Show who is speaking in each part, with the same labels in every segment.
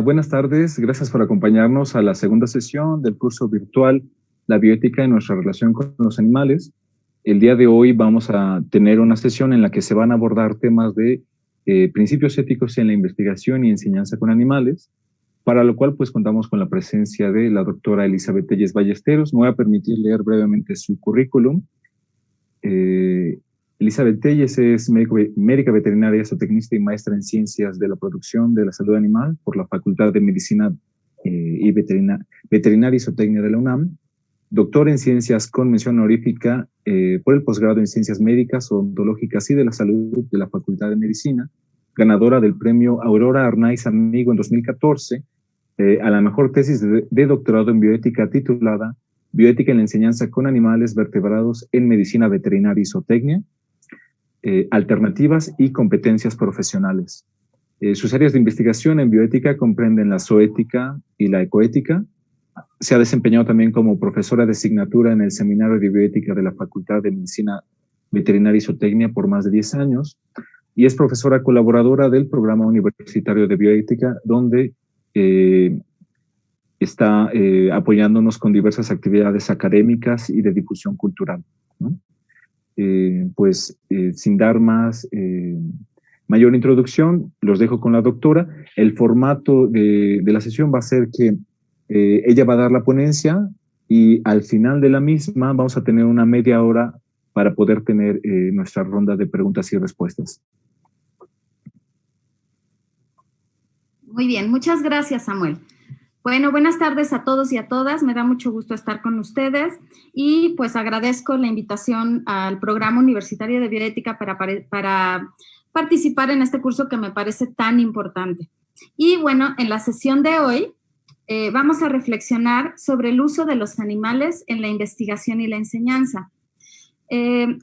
Speaker 1: Buenas tardes, gracias por acompañarnos a la segunda sesión del curso virtual La bioética en nuestra relación con los animales. El día de hoy vamos a tener una sesión en la que se van a abordar temas de principios éticos en la investigación y enseñanza con animales, para lo cual pues contamos con la presencia de la doctora Elizabeth Telles Ballesteros. Me voy a permitir leer brevemente su currículum. Elizabeth Telles es médica veterinaria, zootecnista y maestra en ciencias de la producción de la salud animal por la Facultad de Medicina y Veterinaria y Zootecnia de la UNAM, doctor en ciencias con mención honorífica por el posgrado en ciencias médicas, odontológicas y de la salud de la Facultad de Medicina, ganadora del premio Aurora Arnaiz Amigo en 2014 a la mejor tesis de doctorado en bioética titulada Bioética en la enseñanza con animales vertebrados en medicina veterinaria y zootecnia, alternativas y competencias profesionales. Sus áreas de investigación en bioética comprenden la zoética y la ecoética. Se ha desempeñado también como profesora de asignatura en el Seminario de Bioética de la Facultad de Medicina Veterinaria y Zootecnia por más de 10 años y es profesora colaboradora del Programa Universitario de Bioética, donde está apoyándonos con diversas actividades académicas y de difusión cultural, ¿no? Sin dar mayor introducción, los dejo con la doctora. El formato de la sesión va a ser que ella va a dar la ponencia y al final de la misma vamos a tener una media hora para poder tener nuestra ronda de preguntas y respuestas.
Speaker 2: Muy bien, muchas gracias, Samuel. Bueno, buenas tardes a todos y a todas. Me da mucho gusto estar con ustedes y pues agradezco la invitación al Programa Universitario de Bioética para participar en este curso que me parece tan importante. Y bueno, en la sesión de hoy vamos a reflexionar sobre el uso de los animales en la investigación y la enseñanza.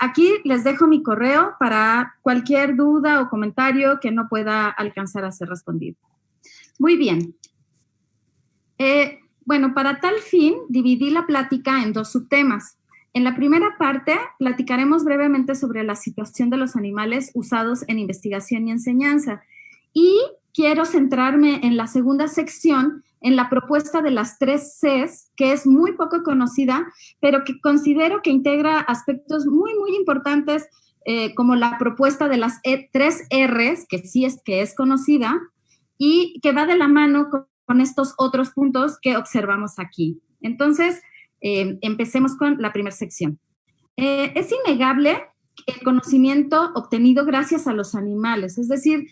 Speaker 2: Aquí les dejo mi correo para cualquier duda o comentario que no pueda alcanzar a ser respondido. Muy bien. Bueno, para tal fin, dividí la plática en dos subtemas. En la primera parte, platicaremos brevemente sobre la situación de los animales usados en investigación y enseñanza. Y quiero centrarme en la segunda sección, en la propuesta de las 3 Cs, que es muy poco conocida, pero que considero que integra aspectos muy, muy importantes, como la propuesta de las 3 Rs, que sí es conocida, y que va de la mano con estos otros puntos que observamos aquí. Entonces, empecemos con la primera sección. Es innegable el conocimiento obtenido gracias a los animales, es decir,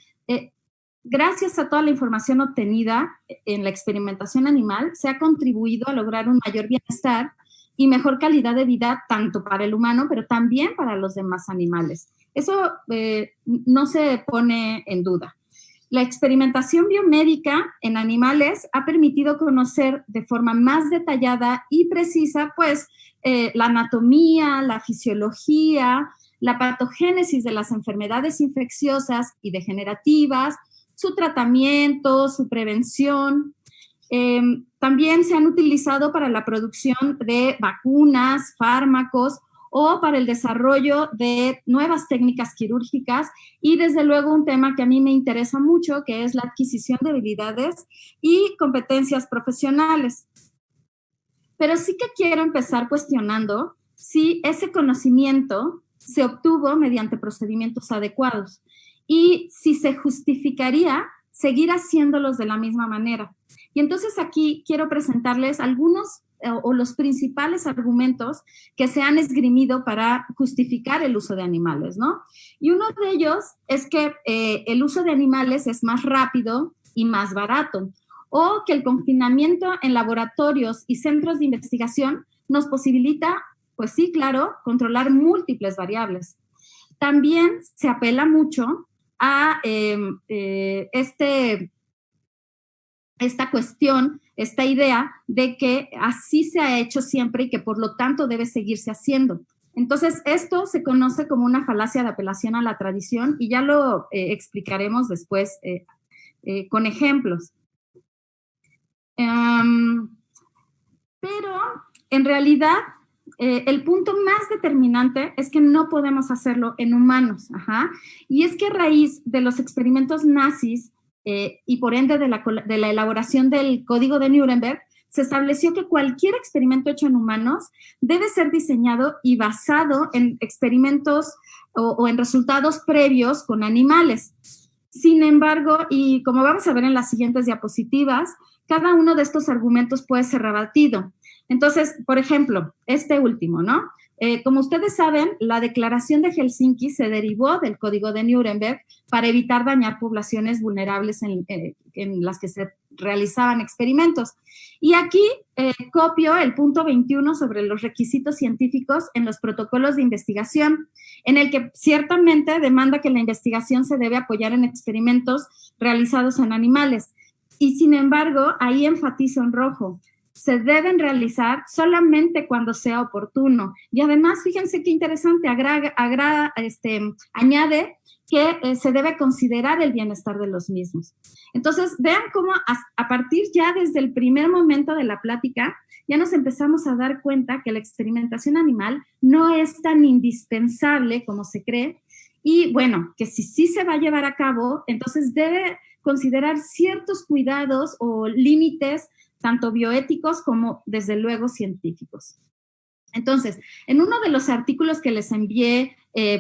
Speaker 2: gracias a toda la información obtenida en la experimentación animal, se ha contribuido a lograr un mayor bienestar y mejor calidad de vida, tanto para el humano, pero también para los demás animales. Eso no se pone en duda. La experimentación biomédica en animales ha permitido conocer de forma más detallada y precisa, pues, la anatomía, la fisiología, la patogénesis de las enfermedades infecciosas y degenerativas, su tratamiento, su prevención. También se han utilizado para la producción de vacunas, fármacos o para el desarrollo de nuevas técnicas quirúrgicas y desde luego un tema que a mí me interesa mucho, que es la adquisición de habilidades y competencias profesionales. Pero sí que quiero empezar cuestionando si ese conocimiento se obtuvo mediante procedimientos adecuados y si se justificaría seguir haciéndolos de la misma manera. Y entonces aquí quiero presentarles algunos o los principales argumentos que se han esgrimido para justificar el uso de animales, ¿no? Y uno de ellos es que el uso de animales es más rápido y más barato, o que el confinamiento en laboratorios y centros de investigación nos posibilita, pues sí, claro, controlar múltiples variables. También se apela mucho a esta cuestión, esta idea de que así se ha hecho siempre y que por lo tanto debe seguirse haciendo. Entonces, esto se conoce como una falacia de apelación a la tradición y ya lo explicaremos después con ejemplos. Pero, en realidad, el punto más determinante es que no podemos hacerlo en humanos. Y es que a raíz de los experimentos nazis y por ende de la elaboración del Código de Nuremberg, se estableció que cualquier experimento hecho en humanos debe ser diseñado y basado en experimentos o en resultados previos con animales. Sin embargo, y como vamos a ver en las siguientes diapositivas, cada uno de estos argumentos puede ser rebatido. Entonces, por ejemplo, este último, ¿no? Como ustedes saben, la Declaración de Helsinki se derivó del Código de Nuremberg para evitar dañar poblaciones vulnerables en las que se realizaban experimentos. Y aquí copio el punto 21 sobre los requisitos científicos en los protocolos de investigación, en el que ciertamente demanda que la investigación se debe apoyar en experimentos realizados en animales. Y sin embargo, ahí enfatizo en rojo, se deben realizar solamente cuando sea oportuno. Y además, fíjense qué interesante, añade que se debe considerar el bienestar de los mismos. Entonces, vean cómo a partir ya desde el primer momento de la plática, ya nos empezamos a dar cuenta que la experimentación animal no es tan indispensable como se cree, y bueno, que si sí se va a llevar a cabo, entonces debe considerar ciertos cuidados o límites tanto bioéticos como, desde luego, científicos. Entonces, en uno de los artículos que les envié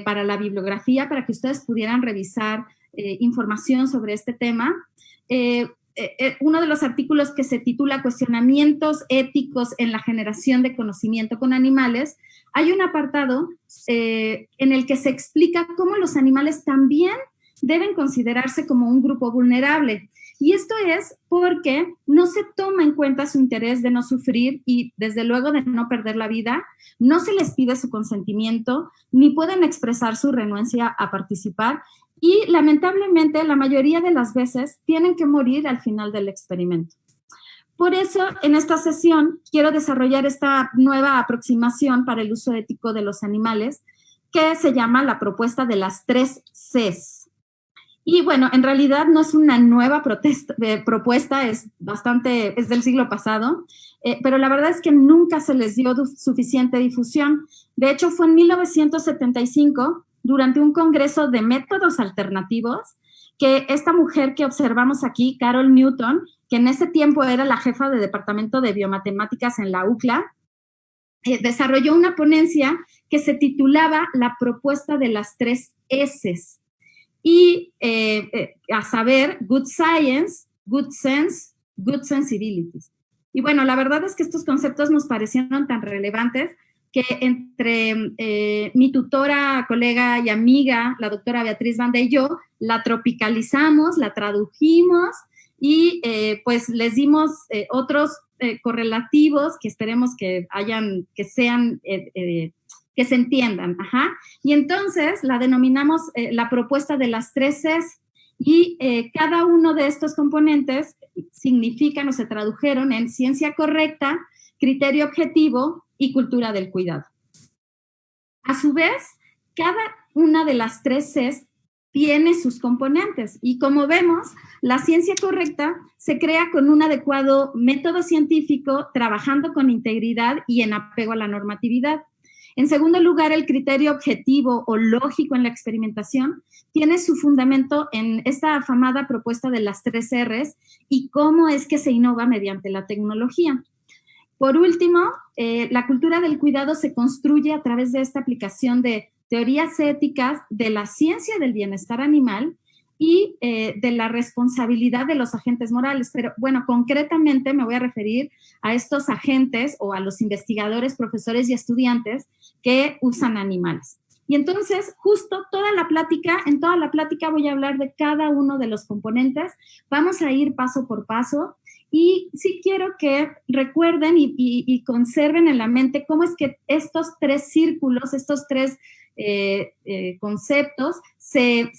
Speaker 2: para la bibliografía, para que ustedes pudieran revisar información sobre este tema, uno de los artículos que se titula Cuestionamientos éticos en la generación de conocimiento con animales, hay un apartado en el que se explica cómo los animales también deben considerarse como un grupo vulnerable. Y esto es porque no se toma en cuenta su interés de no sufrir y, desde luego, de no perder la vida, no se les pide su consentimiento, ni pueden expresar su renuencia a participar y, lamentablemente, la mayoría de las veces tienen que morir al final del experimento. Por eso, en esta sesión, quiero desarrollar esta nueva aproximación para el uso ético de los animales, que se llama la propuesta de las 3 Cs. Y bueno, en realidad no es una nueva propuesta, es del siglo pasado, pero la verdad es que nunca se les dio suficiente difusión. De hecho, fue en 1975, durante un congreso de métodos alternativos, que esta mujer que observamos aquí, Carol Newton, que en ese tiempo era la jefa de departamento de biomatemáticas en la UCLA, desarrolló una ponencia que se titulaba La propuesta de las 3 S's. Y a saber, good science, good sense, good sensibilities. Y bueno, la verdad es que estos conceptos nos parecieron tan relevantes que entre mi tutora, colega y amiga, la doctora Beatriz Banda y yo, la tropicalizamos, la tradujimos y pues les dimos otros correlativos que esperemos que sean que se entiendan, Y entonces la denominamos la propuesta de las 3 Cs y cada uno de estos componentes significan o se tradujeron en ciencia correcta, criterio objetivo y cultura del cuidado. A su vez, cada una de las 3 Cs tiene sus componentes y, como vemos, la ciencia correcta se crea con un adecuado método científico, trabajando con integridad y en apego a la normatividad. En segundo lugar, el criterio objetivo o lógico en la experimentación tiene su fundamento en esta afamada propuesta de las 3 Rs y cómo es que se innova mediante la tecnología. Por último, la cultura del cuidado se construye a través de esta aplicación de teorías éticas de la ciencia del bienestar animal y de la responsabilidad de los agentes morales. Pero bueno, concretamente me voy a referir a estos agentes o a los investigadores, profesores y estudiantes que usan animales. Y entonces, justo en toda la plática voy a hablar de cada uno de los componentes. Vamos a ir paso por paso y sí quiero que recuerden y conserven en la mente cómo es que estos 3 círculos, estos 3 conceptos se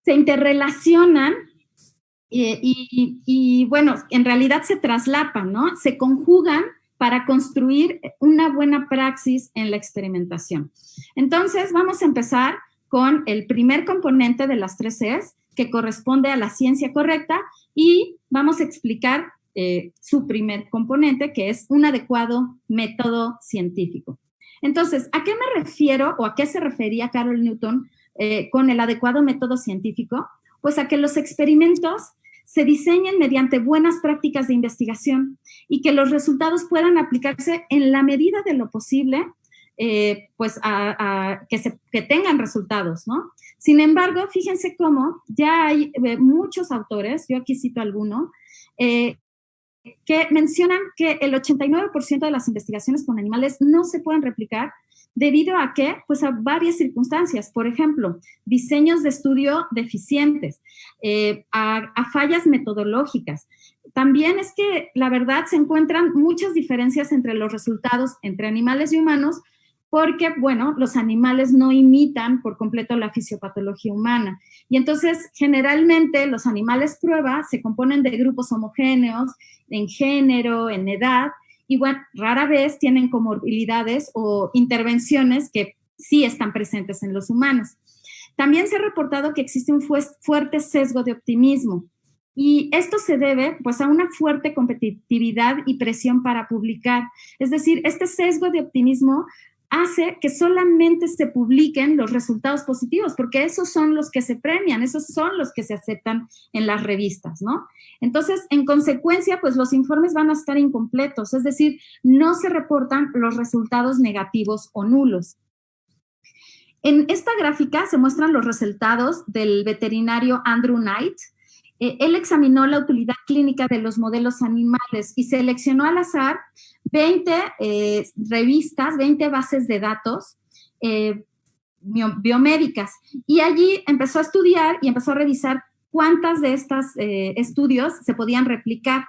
Speaker 2: interrelacionan y bueno, en realidad se traslapan, ¿no? Se conjugan para construir una buena praxis en la experimentación. Entonces, vamos a empezar con el primer componente de las 3 Cs, que corresponde a la ciencia correcta, y vamos a explicar su primer componente, que es un adecuado método científico. Entonces, ¿a qué me refiero o a qué se refería Carol Newton con el adecuado método científico? Pues a que los experimentos se diseñen mediante buenas prácticas de investigación y que los resultados puedan aplicarse en la medida de lo posible, pues que tengan resultados, ¿no? Sin embargo, fíjense cómo ya hay muchos autores, yo aquí cito alguno, que mencionan que el 89% de las investigaciones con animales no se pueden replicar debido a que, pues a varias circunstancias. Por ejemplo, diseños de estudio deficientes, a fallas metodológicas. También es que, la verdad, se encuentran muchas diferencias entre los resultados entre animales y humanos porque, bueno, los animales no imitan por completo la fisiopatología humana. Y entonces, generalmente, los animales prueba se componen de grupos homogéneos en género, en edad, y bueno, rara vez tienen comorbilidades o intervenciones que sí están presentes en los humanos. También se ha reportado que existe un fuerte sesgo de optimismo, y esto se debe pues a una fuerte competitividad y presión para publicar. Es decir, este sesgo de optimismo hace que solamente se publiquen los resultados positivos, porque esos son los que se premian, esos son los que se aceptan en las revistas, ¿no? Entonces, en consecuencia, pues los informes van a estar incompletos, es decir, no se reportan los resultados negativos o nulos. En esta gráfica se muestran los resultados del veterinario Andrew Knight. Él examinó la utilidad clínica de los modelos animales y seleccionó al azar 20 revistas, 20 bases de datos biomédicas. Y allí empezó a estudiar y empezó a revisar cuántas de estos estudios se podían replicar.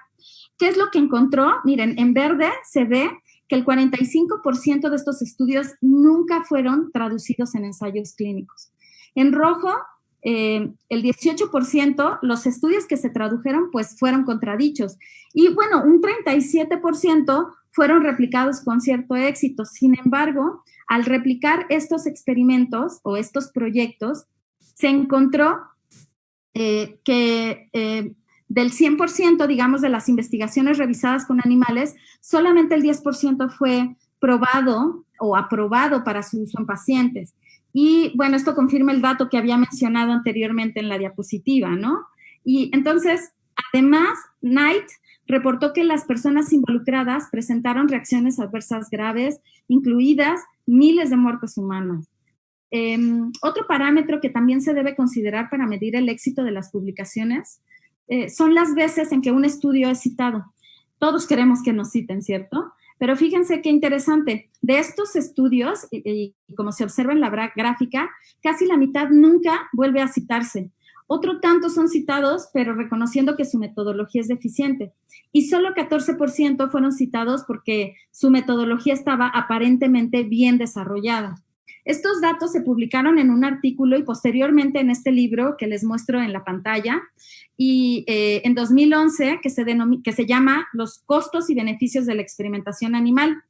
Speaker 2: ¿Qué es lo que encontró? Miren, en verde se ve que el 45% de estos estudios nunca fueron traducidos en ensayos clínicos. En rojo, el 18%, los estudios que se tradujeron, pues fueron contradichos. Y bueno, un 37% fueron replicados con cierto éxito. Sin embargo, al replicar estos experimentos o estos proyectos, se encontró que del 100%, digamos, de las investigaciones revisadas con animales, solamente el 10% fue probado o aprobado para su uso en pacientes. Y bueno, esto confirma el dato que había mencionado anteriormente en la diapositiva, ¿no? Y entonces, además, Knight reportó que las personas involucradas presentaron reacciones adversas graves, incluidas miles de muertes humanas. Otro parámetro que también se debe considerar para medir el éxito de las publicaciones son las veces en que un estudio es citado. Todos queremos que nos citen, ¿cierto? Pero fíjense qué interesante. De estos estudios, y como se observa en la gráfica, casi la mitad nunca vuelve a citarse. Otro tanto son citados, pero reconociendo que su metodología es deficiente. Y solo 14% fueron citados porque su metodología estaba aparentemente bien desarrollada. Estos datos se publicaron en un artículo y posteriormente en este libro que les muestro en la pantalla, y en 2011, que se llama Los costos y beneficios de la experimentación animal.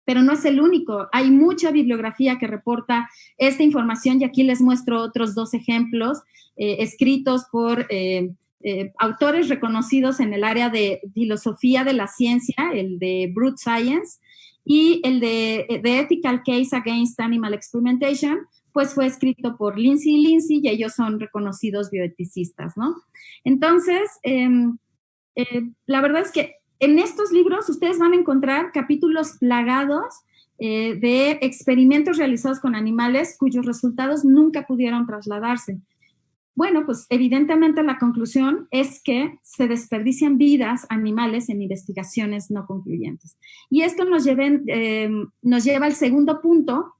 Speaker 2: Pero no es el único, hay mucha bibliografía que reporta esta información y aquí les muestro otros 2 ejemplos escritos por autores reconocidos en el área de filosofía de la ciencia, el de Brute Science, y el de The Ethical Case Against Animal Experimentation, pues fue escrito por Lindsay y Lindsay, y ellos son reconocidos bioeticistas, ¿no? Entonces, la verdad es que en estos libros ustedes van a encontrar capítulos plagados de experimentos realizados con animales cuyos resultados nunca pudieron trasladarse. Bueno, pues evidentemente la conclusión es que se desperdician vidas animales en investigaciones no concluyentes. Y esto nos lleva al segundo punto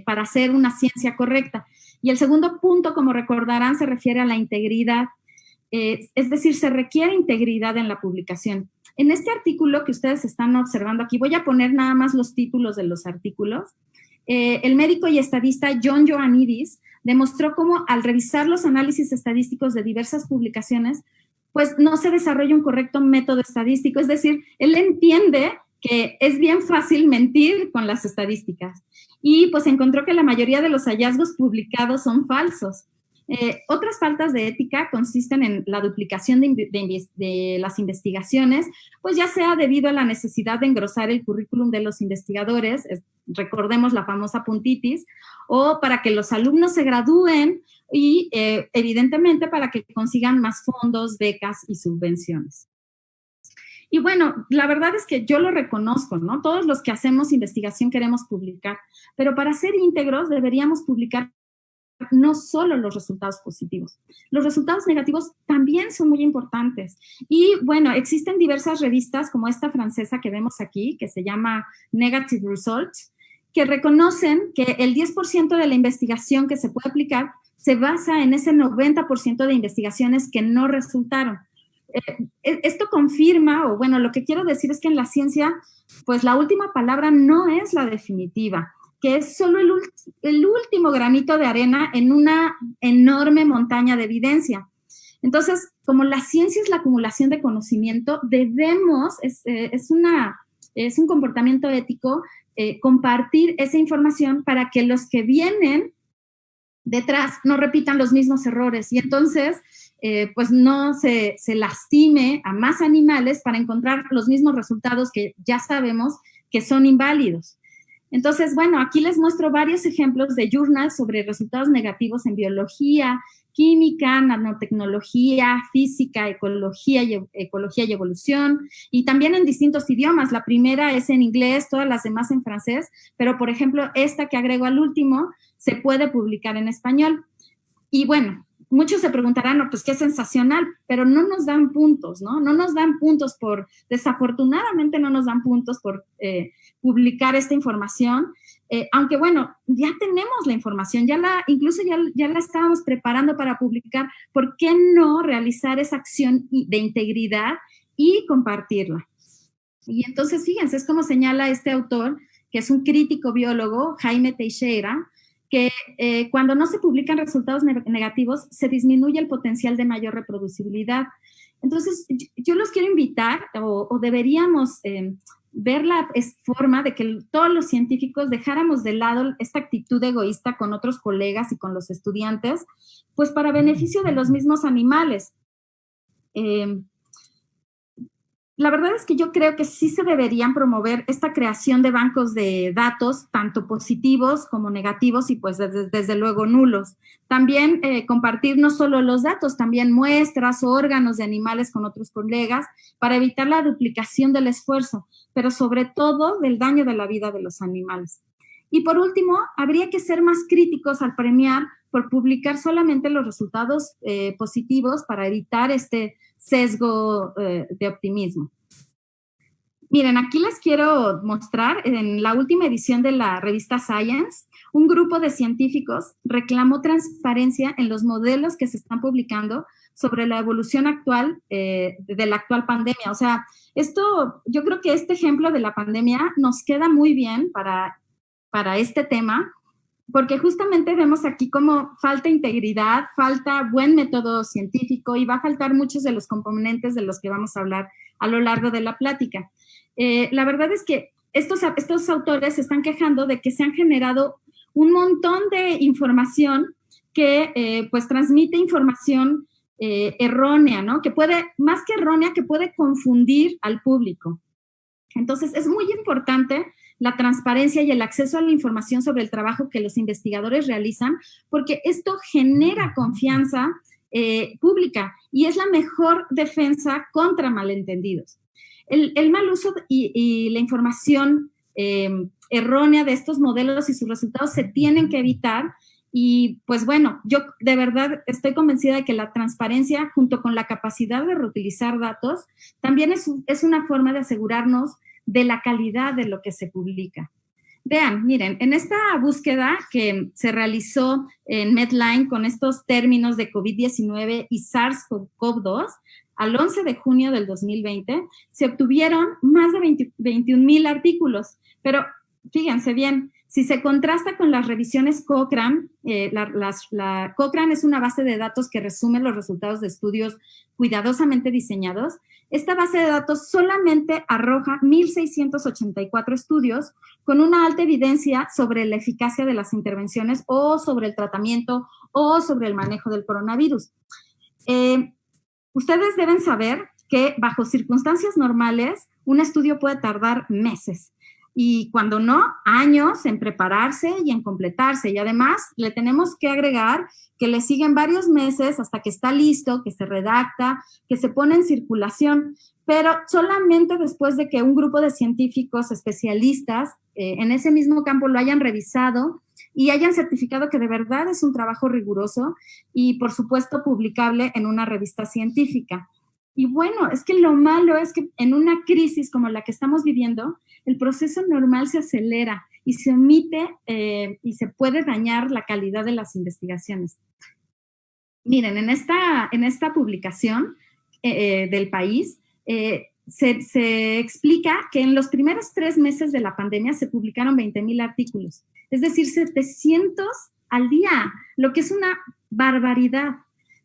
Speaker 2: para hacer una ciencia correcta. Y el segundo punto, como recordarán, se refiere a la integridad. Es decir, se requiere integridad en la publicación. En este artículo que ustedes están observando aquí, voy a poner nada más los títulos de los artículos. El médico y estadista John Ioannidis demostró cómo al revisar los análisis estadísticos de diversas publicaciones, pues no se desarrolla un correcto método estadístico. Es decir, él entiende que es bien fácil mentir con las estadísticas y pues encontró que la mayoría de los hallazgos publicados son falsos. Otras faltas de ética consisten en la duplicación de las investigaciones, pues ya sea debido a la necesidad de engrosar el currículum de los investigadores, recordemos la famosa puntitis, o para que los alumnos se gradúen, y evidentemente para que consigan más fondos, becas y subvenciones. Y bueno, la verdad es que yo lo reconozco, ¿no? Todos los que hacemos investigación queremos publicar, pero para ser íntegros deberíamos publicar no solo los resultados positivos. Los resultados negativos también son muy importantes. Y bueno, existen diversas revistas como esta francesa que vemos aquí, que se llama Negative Results, que reconocen que el 10% de la investigación que se puede aplicar se basa en ese 90% de investigaciones que no resultaron. Esto confirma, o bueno, lo que quiero decir es que en la ciencia, pues la última palabra no es la definitiva, que es solo el último granito de arena en una enorme montaña de evidencia. Entonces, como la ciencia es la acumulación de conocimiento, debemos, es un comportamiento ético, compartir esa información para que los que vienen detrás no repitan los mismos errores y entonces pues no se lastime a más animales para encontrar los mismos resultados que ya sabemos que son inválidos. Entonces, bueno, aquí les muestro varios ejemplos de journals sobre resultados negativos en biología, química, nanotecnología, física, ecología y evolución, y también en distintos idiomas. La primera es en inglés, todas las demás en francés, pero, por ejemplo, esta que agrego al último se puede publicar en español. Y bueno, muchos se preguntarán, no, pues qué sensacional, pero no nos dan puntos, ¿no? No nos dan puntos desafortunadamente no nos dan puntos por publicar esta información, aunque bueno, ya tenemos la información, incluso ya la estábamos preparando para publicar. ¿Por qué no realizar esa acción de integridad y compartirla? Y entonces, fíjense, es como señala este autor, que es un crítico biólogo, Jaime Teixeira, que cuando no se publican resultados negativos, se disminuye el potencial de mayor reproducibilidad. Entonces, yo los quiero invitar, o deberíamos ver la forma de que todos los científicos dejáramos de lado esta actitud egoísta con otros colegas y con los estudiantes, pues para beneficio de los mismos animales. La verdad es que yo creo que sí se deberían promover esta creación de bancos de datos, tanto positivos como negativos y pues desde luego nulos. También compartir no solo los datos, también muestras, órganos de animales con otros colegas para evitar la duplicación del esfuerzo, pero sobre todo del daño de la vida de los animales. Y por último, habría que ser más críticos al premiar por publicar solamente los resultados positivos para evitar este sesgo de optimismo. Miren, aquí les quiero mostrar, en la última edición de la revista Science, un grupo de científicos reclamó transparencia en los modelos que se están publicando sobre la evolución actual de la actual pandemia. O sea, yo creo que este ejemplo de la pandemia nos queda muy bien para este tema, porque justamente vemos aquí cómo falta integridad, falta buen método científico y va a faltar muchos de los componentes de los que vamos a hablar a lo largo de la plática. La verdad es que estos autores se están quejando de que se han generado un montón de información que pues transmite información errónea, ¿no? Que puede, más que errónea, que puede confundir al público. Entonces, es muy importante la transparencia y el acceso a la información sobre el trabajo que los investigadores realizan, porque esto genera confianza pública y es la mejor defensa contra malentendidos. El mal uso y la información errónea de estos modelos y sus resultados se tienen que evitar. Y pues bueno, yo de verdad estoy convencida de que la transparencia junto con la capacidad de reutilizar datos también es una forma de asegurarnos de la calidad de lo que se publica. Vean, miren, en esta búsqueda que se realizó en Medline con estos términos de COVID-19 y SARS-CoV-2, al 11 de junio del 2020, se obtuvieron más de 21,000 artículos, pero fíjense bien, si se contrasta con las revisiones Cochrane, Cochrane es una base de datos que resume los resultados de estudios cuidadosamente diseñados. Esta base de datos solamente arroja 1,684 estudios con una alta evidencia sobre la eficacia de las intervenciones o sobre el tratamiento o sobre el manejo del coronavirus. Ustedes deben saber que bajo circunstancias normales un estudio puede tardar meses. y cuando no, años en prepararse y en completarse. Y además le tenemos que agregar que le siguen varios meses hasta que está listo, que se redacta, que se pone en circulación, pero solamente después de que un grupo de científicos especialistas en ese mismo campo lo hayan revisado y hayan certificado que de verdad es un trabajo riguroso y, por supuesto, publicable en una revista científica. Y bueno, es que lo malo es que en una crisis como la que estamos viviendo, el proceso normal se acelera y se omite y se puede dañar la calidad de las investigaciones. Miren, en esta publicación del país, se explica que en los primeros 3 meses de la pandemia se publicaron 20,000 artículos, es decir, 700 al día, lo que es una barbaridad.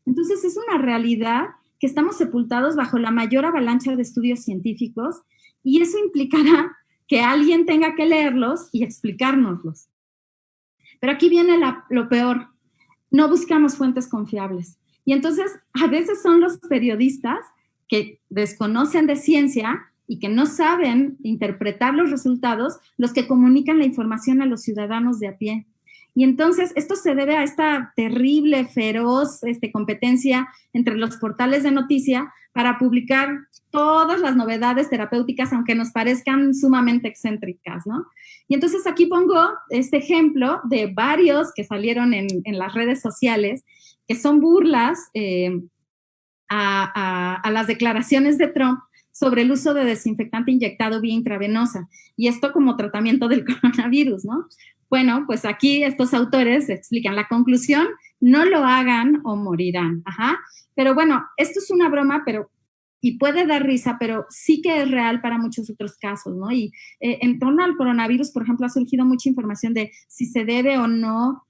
Speaker 2: Entonces, es una realidad que estamos sepultados bajo la mayor avalancha de estudios científicos y eso implicará que alguien tenga que leerlos y explicárnoslos. Pero aquí viene lo peor. No buscamos fuentes confiables. Y entonces, a veces son los periodistas que desconocen de ciencia y que no saben interpretar los resultados los que comunican la información a los ciudadanos de a pie. Y entonces, esto se debe a esta terrible, feroz competencia entre los portales de noticia para publicar todas las novedades terapéuticas, aunque nos parezcan sumamente excéntricas, ¿no? Y entonces aquí pongo este ejemplo de varios que salieron en las redes sociales, que son burlas a las declaraciones de Trump sobre el uso de desinfectante inyectado vía intravenosa, y esto como tratamiento del coronavirus, ¿no? Bueno, pues aquí estos autores explican la conclusión: no lo hagan o morirán. Ajá. Pero bueno, esto es una broma, y puede dar risa, pero sí que es real para muchos otros casos, ¿no? Y en torno al coronavirus, por ejemplo, ha surgido mucha información de si se debe o no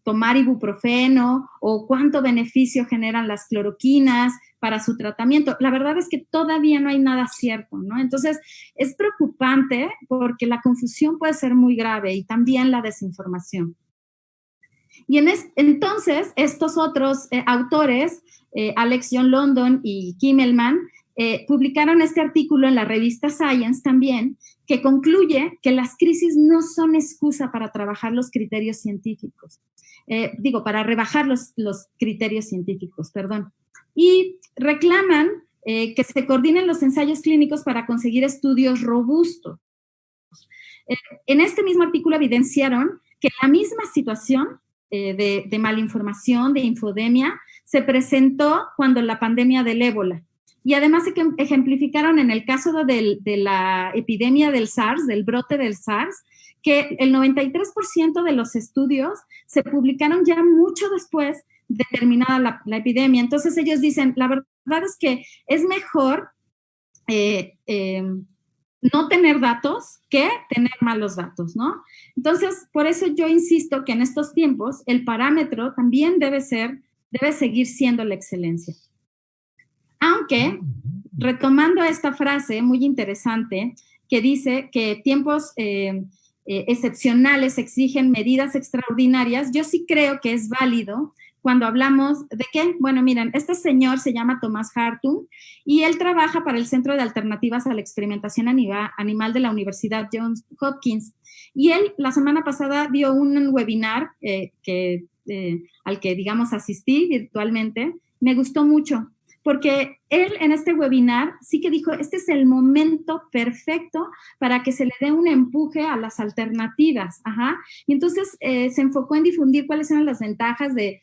Speaker 2: tomar ibuprofeno o cuánto beneficio generan las cloroquinas para su tratamiento. La verdad es que todavía no hay nada cierto, ¿no? Entonces, es preocupante porque la confusión puede ser muy grave y también la desinformación. Y entonces, estos otros autores, Alex John London y Kimmelman, publicaron este artículo en la revista Science también, que concluye que las crisis no son excusa para trabajar los criterios científicos. Para rebajar los criterios científicos, perdón. Y reclaman que se coordinen los ensayos clínicos para conseguir estudios robustos. En este mismo artículo evidenciaron que la misma situación de malinformación, de infodemia, se presentó cuando la pandemia del ébola. Y además ejemplificaron en el caso de la epidemia del SARS, del brote del SARS, que el 93% de los estudios se publicaron ya mucho después de terminada la epidemia. Entonces ellos dicen, la verdad es que es mejor no tener datos que tener malos datos, ¿no? Entonces, por eso yo insisto que en estos tiempos el parámetro también debe seguir siendo la excelencia. Aunque, retomando esta frase muy interesante que dice que tiempos excepcionales exigen medidas extraordinarias, yo sí creo que es válido cuando hablamos de qué. Bueno, miren, este señor se llama Thomas Hartung y él trabaja para el Centro de Alternativas a la Experimentación Animal de la Universidad Johns Hopkins. Y él la semana pasada dio un webinar al que, digamos, asistí virtualmente. Me gustó mucho, porque él en este webinar sí que dijo, este es el momento perfecto para que se le dé un empuje a las alternativas. Ajá. Y entonces se enfocó en difundir cuáles eran las ventajas de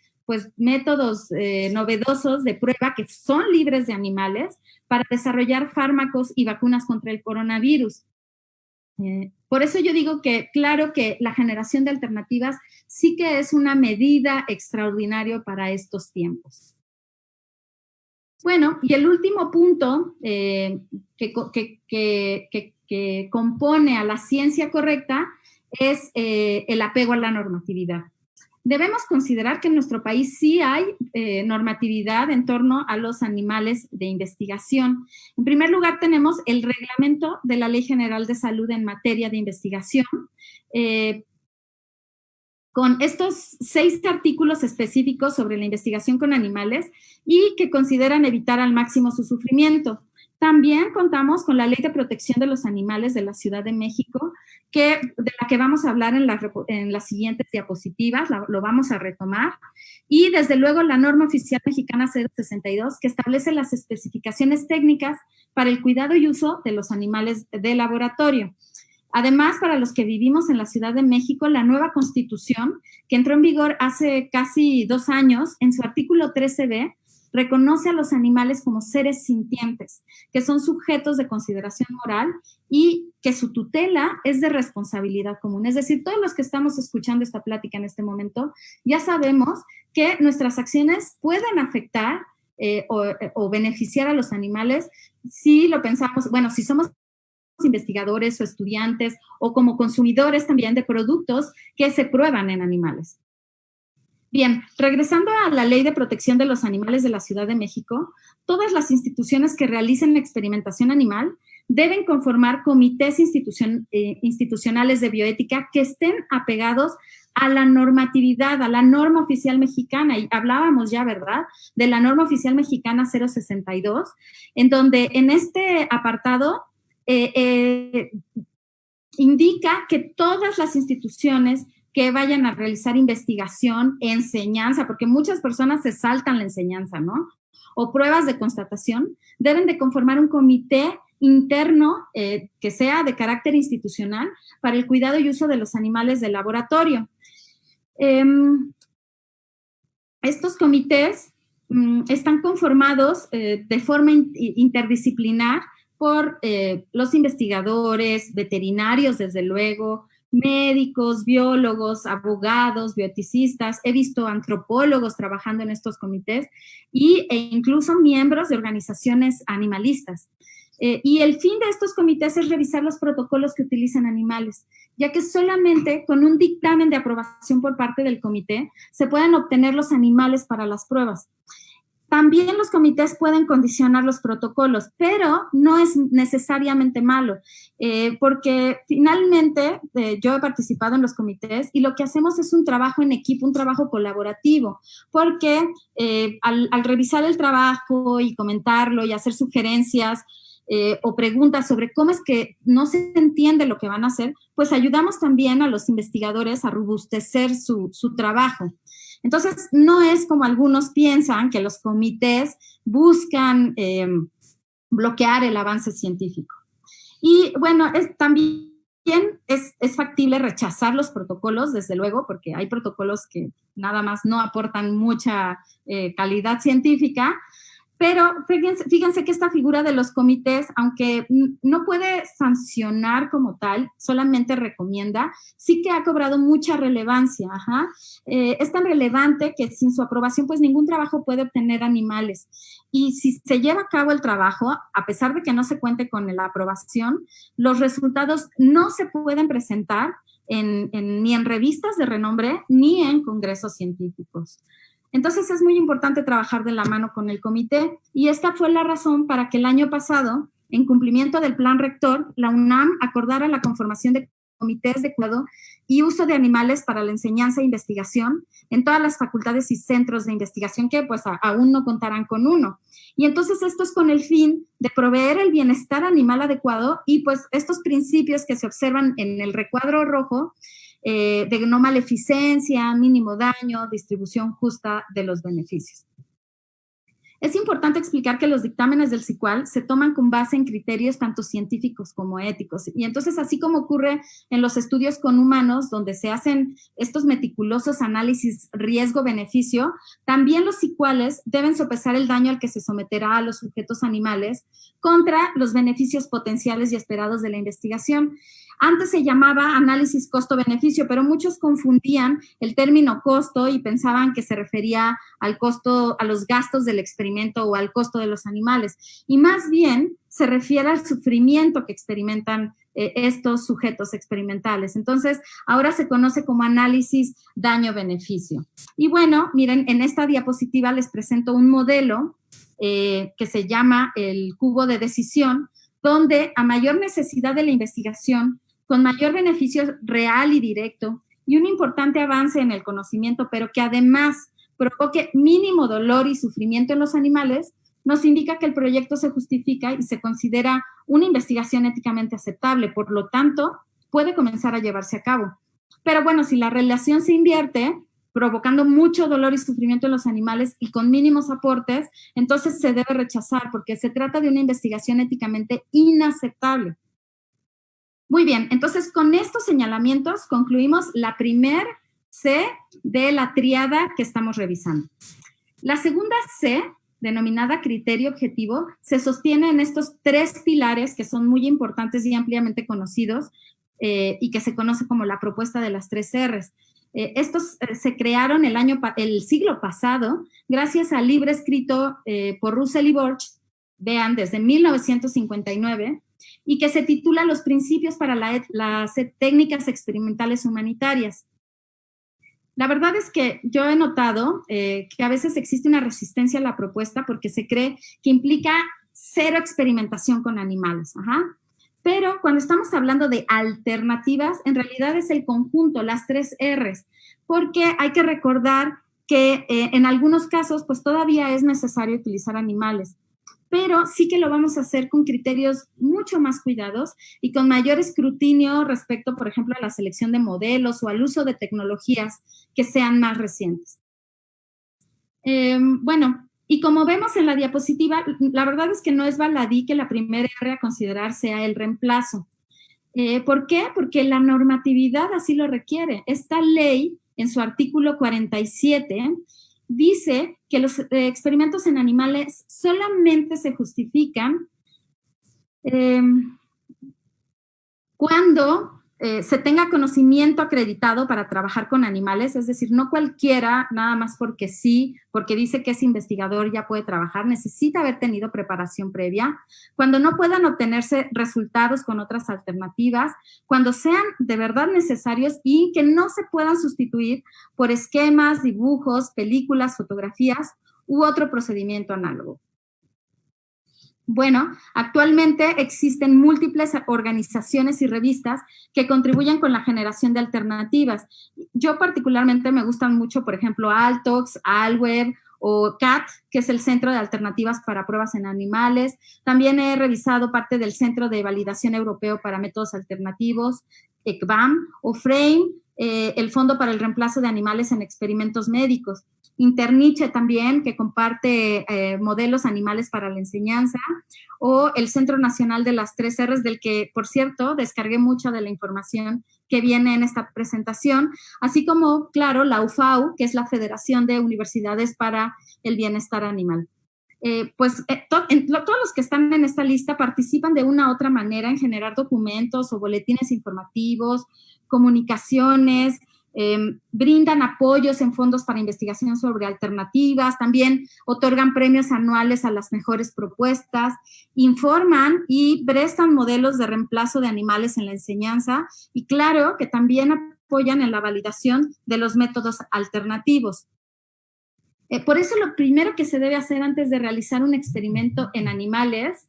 Speaker 2: métodos novedosos de prueba que son libres de animales para desarrollar fármacos y vacunas contra el coronavirus. Por eso yo digo que, claro que la generación de alternativas sí que es una medida extraordinaria para estos tiempos. Bueno, y el último punto que compone a la ciencia correcta es el apego a la normatividad. Debemos considerar que en nuestro país sí hay normatividad en torno a los animales de investigación. En primer lugar, tenemos el reglamento de la Ley General de Salud en materia de investigación, con estos 6 artículos específicos sobre la investigación con animales y que consideran evitar al máximo su sufrimiento. También contamos con la Ley de Protección de los Animales de la Ciudad de México, de la que vamos a hablar en las siguientes diapositivas, lo vamos a retomar. Y desde luego la norma oficial mexicana 062, que establece las especificaciones técnicas para el cuidado y uso de los animales de laboratorio. Además, para los que vivimos en la Ciudad de México, la nueva Constitución, que entró en vigor hace casi 2 años, en su artículo 13b, reconoce a los animales como seres sintientes, que son sujetos de consideración moral y que su tutela es de responsabilidad común. Es decir, todos los que estamos escuchando esta plática en este momento, ya sabemos que nuestras acciones pueden afectar o beneficiar a los animales si lo pensamos, bueno, si somos investigadores o estudiantes o como consumidores también de productos que se prueban en animales. Bien, regresando a la Ley de Protección de los Animales de la Ciudad de México, todas las instituciones que realicen experimentación animal deben conformar comités institucionales de bioética que estén apegados a la normatividad, a la norma oficial mexicana. Y hablábamos ya, ¿verdad?, de la norma oficial mexicana 062, en donde en este apartado indica que todas las instituciones que vayan a realizar investigación, enseñanza, porque muchas personas se saltan la enseñanza, ¿no? O pruebas de constatación, deben de conformar un comité interno que sea de carácter institucional para el cuidado y uso de los animales de laboratorio. Estos comités están conformados de forma interdisciplinar por los investigadores, veterinarios, desde luego, médicos, biólogos, abogados, bioeticistas. He visto antropólogos trabajando en estos comités e incluso miembros de organizaciones animalistas. Y el fin de estos comités es revisar los protocolos que utilizan animales, ya que solamente con un dictamen de aprobación por parte del comité se pueden obtener los animales para las pruebas. También los comités pueden condicionar los protocolos, pero no es necesariamente malo, porque finalmente yo he participado en los comités y lo que hacemos es un trabajo en equipo, un trabajo colaborativo, porque al revisar el trabajo y comentarlo y hacer sugerencias o preguntas sobre cómo es que no se entiende lo que van a hacer, pues ayudamos también a los investigadores a robustecer su trabajo. Entonces, no es como algunos piensan que los comités buscan bloquear el avance científico. Y bueno, también es factible rechazar los protocolos, desde luego, porque hay protocolos que nada más no aportan mucha calidad científica. Pero fíjense que esta figura de los comités, aunque no puede sancionar como tal, solamente recomienda, sí que ha cobrado mucha relevancia. Es tan relevante que sin su aprobación, pues ningún trabajo puede obtener animales. Y si se lleva a cabo el trabajo, a pesar de que no se cuente con la aprobación, los resultados no se pueden presentar ni en revistas de renombre ni en congresos científicos. Entonces es muy importante trabajar de la mano con el comité y esta fue la razón para que el año pasado, en cumplimiento del plan rector, la UNAM acordara la conformación de comités de cuidado y uso de animales para la enseñanza e investigación en todas las facultades y centros de investigación que pues aún no contarán con uno. Y entonces esto es con el fin de proveer el bienestar animal adecuado y pues estos principios que se observan en el recuadro rojo de no maleficencia, mínimo daño, distribución justa de los beneficios. Es importante explicar que los dictámenes del CICUAL se toman con base en criterios tanto científicos como éticos. Y entonces, así como ocurre en los estudios con humanos, donde se hacen estos meticulosos análisis riesgo-beneficio, también los CICUALes deben sopesar el daño al que se someterá a los sujetos animales contra los beneficios potenciales y esperados de la investigación. Antes se llamaba análisis costo-beneficio, pero muchos confundían el término costo y pensaban que se refería al costo, a los gastos del experimento o al costo de los animales. Y más bien se refiere al sufrimiento que experimentan estos sujetos experimentales. Entonces, ahora se conoce como análisis daño-beneficio. Y bueno, miren, en esta diapositiva les presento un modelo que se llama el cubo de decisión, donde a mayor necesidad de la investigación, con mayor beneficio real y directo y un importante avance en el conocimiento, pero que además provoque mínimo dolor y sufrimiento en los animales, nos indica que el proyecto se justifica y se considera una investigación éticamente aceptable, por lo tanto, puede comenzar a llevarse a cabo. Pero bueno, si la relación se invierte, provocando mucho dolor y sufrimiento en los animales y con mínimos aportes, entonces se debe rechazar porque se trata de una investigación éticamente inaceptable. Muy bien, entonces con estos señalamientos concluimos la primer C de la tríada que estamos revisando. La segunda C, denominada criterio objetivo, se sostiene en estos tres pilares que son muy importantes y ampliamente conocidos y que se conoce como la propuesta de las tres R's. Estos se crearon el siglo pasado gracias al libro escrito por Russell y Borch, vean, desde 1959, y que se titula Los principios para las técnicas experimentales humanitarias. La verdad es que yo he notado que a veces existe una resistencia a la propuesta porque se cree que implica cero experimentación con animales. Pero cuando estamos hablando de alternativas, en realidad es el conjunto, las tres R's, porque hay que recordar que en algunos casos pues todavía es necesario utilizar animales, pero sí que lo vamos a hacer con criterios mucho más cuidados y con mayor escrutinio respecto, por ejemplo, a la selección de modelos o al uso de tecnologías que sean más recientes. Bueno, y como vemos en la diapositiva, la verdad es que no es baladí que la primera R a considerar sea el reemplazo. ¿Por qué? Porque la normatividad así lo requiere. Esta ley, en su artículo 47, dice que los experimentos en animales solamente se justifican cuando se tenga conocimiento acreditado para trabajar con animales, es decir, no cualquiera, nada más porque sí, porque dice que es investigador, ya puede trabajar, necesita haber tenido preparación previa, cuando no puedan obtenerse resultados con otras alternativas, cuando sean de verdad necesarios y que no se puedan sustituir por esquemas, dibujos, películas, fotografías u otro procedimiento análogo. Bueno, actualmente existen múltiples organizaciones y revistas que contribuyen con la generación de alternativas. Yo particularmente me gustan mucho, por ejemplo, Altox, Alweb o CAT, que es el Centro de Alternativas para Pruebas en Animales. También he revisado parte del Centro de Validación Europeo para Métodos Alternativos, ECVAM, o FRAME, el Fondo para el Reemplazo de Animales en Experimentos Médicos. Interniche también, que comparte modelos animales para la enseñanza, o el Centro Nacional de las 3 R's, del que, por cierto, descargué mucho de la información que viene en esta presentación, así como, claro, la UFAU, que es la Federación de Universidades para el Bienestar Animal. Todos los que están en esta lista participan de una u otra manera en generar documentos o boletines informativos, comunicaciones, brindan apoyos en fondos para investigación sobre alternativas, también otorgan premios anuales a las mejores propuestas, informan y prestan modelos de reemplazo de animales en la enseñanza y claro que también apoyan en la validación de los métodos alternativos. Por eso lo primero que se debe hacer antes de realizar un experimento en animales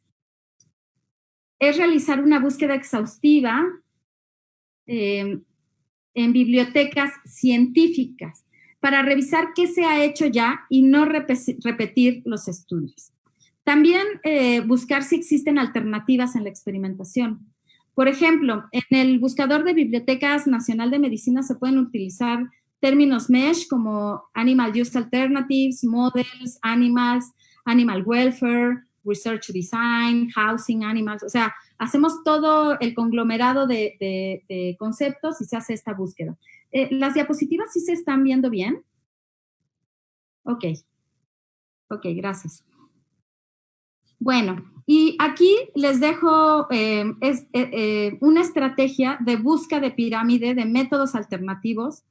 Speaker 2: es realizar una búsqueda exhaustiva en bibliotecas científicas para revisar qué se ha hecho ya y no repetir los estudios. También buscar si existen alternativas en la experimentación. Por ejemplo, en el buscador de Bibliotecas Nacional de Medicina se pueden utilizar términos MESH como Animal Use Alternatives, Models, Animals, Animal Welfare, Research Design, Housing Animals, o sea, hacemos todo el conglomerado de conceptos y se hace esta búsqueda. ¿Las diapositivas sí se están viendo bien? Ok, gracias. Bueno, y aquí les dejo una estrategia de búsqueda de pirámide de métodos alternativos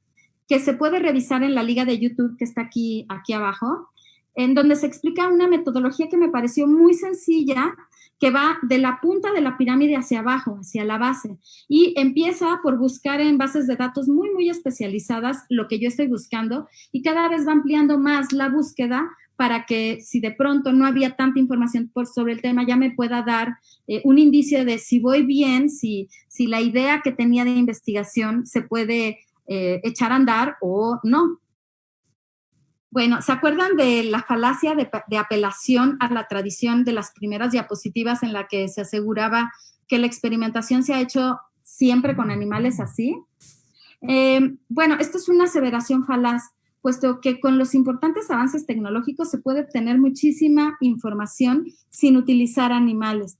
Speaker 2: que se puede revisar en la liga de YouTube que está aquí abajo, en donde se explica una metodología que me pareció muy sencilla, que va de la punta de la pirámide hacia abajo, hacia la base, y empieza por buscar en bases de datos muy, muy especializadas lo que yo estoy buscando, y cada vez va ampliando más la búsqueda para que si de pronto no había tanta información sobre el tema, ya me pueda dar un indicio de si voy bien, si la idea que tenía de investigación se puede echar a andar o no. Bueno, ¿se acuerdan de la falacia de apelación a la tradición de las primeras diapositivas en la que se aseguraba que la experimentación se ha hecho siempre con animales así? Bueno, esto es una aseveración falaz, puesto que con los importantes avances tecnológicos se puede obtener muchísima información sin utilizar animales.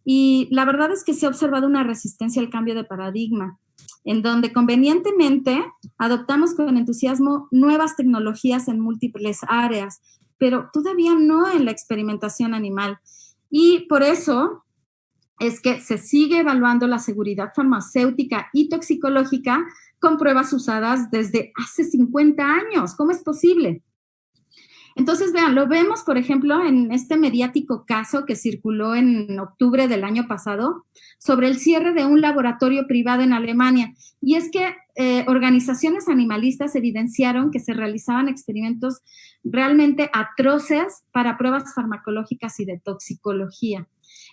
Speaker 2: Y la verdad es que se ha observado una resistencia al cambio de paradigma, en donde convenientemente adoptamos con entusiasmo nuevas tecnologías en múltiples áreas, pero todavía no en la experimentación animal. Y por eso es que se sigue evaluando la seguridad farmacéutica y toxicológica con pruebas usadas desde hace 50 años. ¿Cómo es posible? Entonces, vean, lo vemos, por ejemplo, en este mediático caso que circuló en octubre del año pasado sobre el cierre de un laboratorio privado en Alemania. Y es que organizaciones animalistas evidenciaron que se realizaban experimentos realmente atroces para pruebas farmacológicas y de toxicología.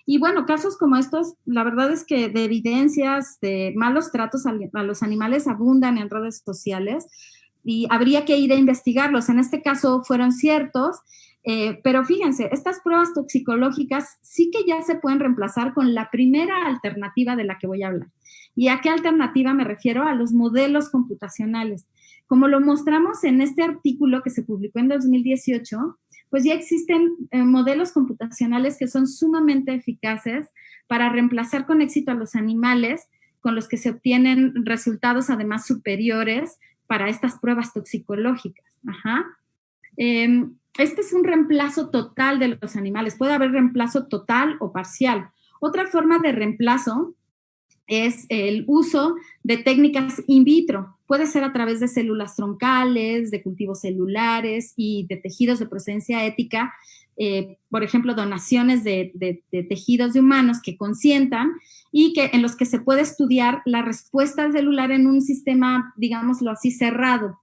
Speaker 2: Y bueno, casos como estos, la verdad es que de evidencias de malos tratos a los animales abundan en redes sociales, y habría que ir a investigarlos. En este caso fueron ciertos, pero fíjense, estas pruebas toxicológicas sí que ya se pueden reemplazar con la primera alternativa de la que voy a hablar. ¿Y a qué alternativa me refiero? A los modelos computacionales. Como lo mostramos en este artículo que se publicó en 2018, pues ya existen modelos computacionales que son sumamente eficaces para reemplazar con éxito a los animales, con los que se obtienen resultados además superiores para estas pruebas toxicológicas. Ajá. Este es un reemplazo total de los animales. Puede haber reemplazo total o parcial. Otra forma de reemplazo es el uso de técnicas in vitro. Puede ser a través de células troncales, de cultivos celulares y de tejidos de procedencia ética, por ejemplo, donaciones de tejidos de humanos que consientan y en los que se puede estudiar la respuesta celular en un sistema, digámoslo así, cerrado.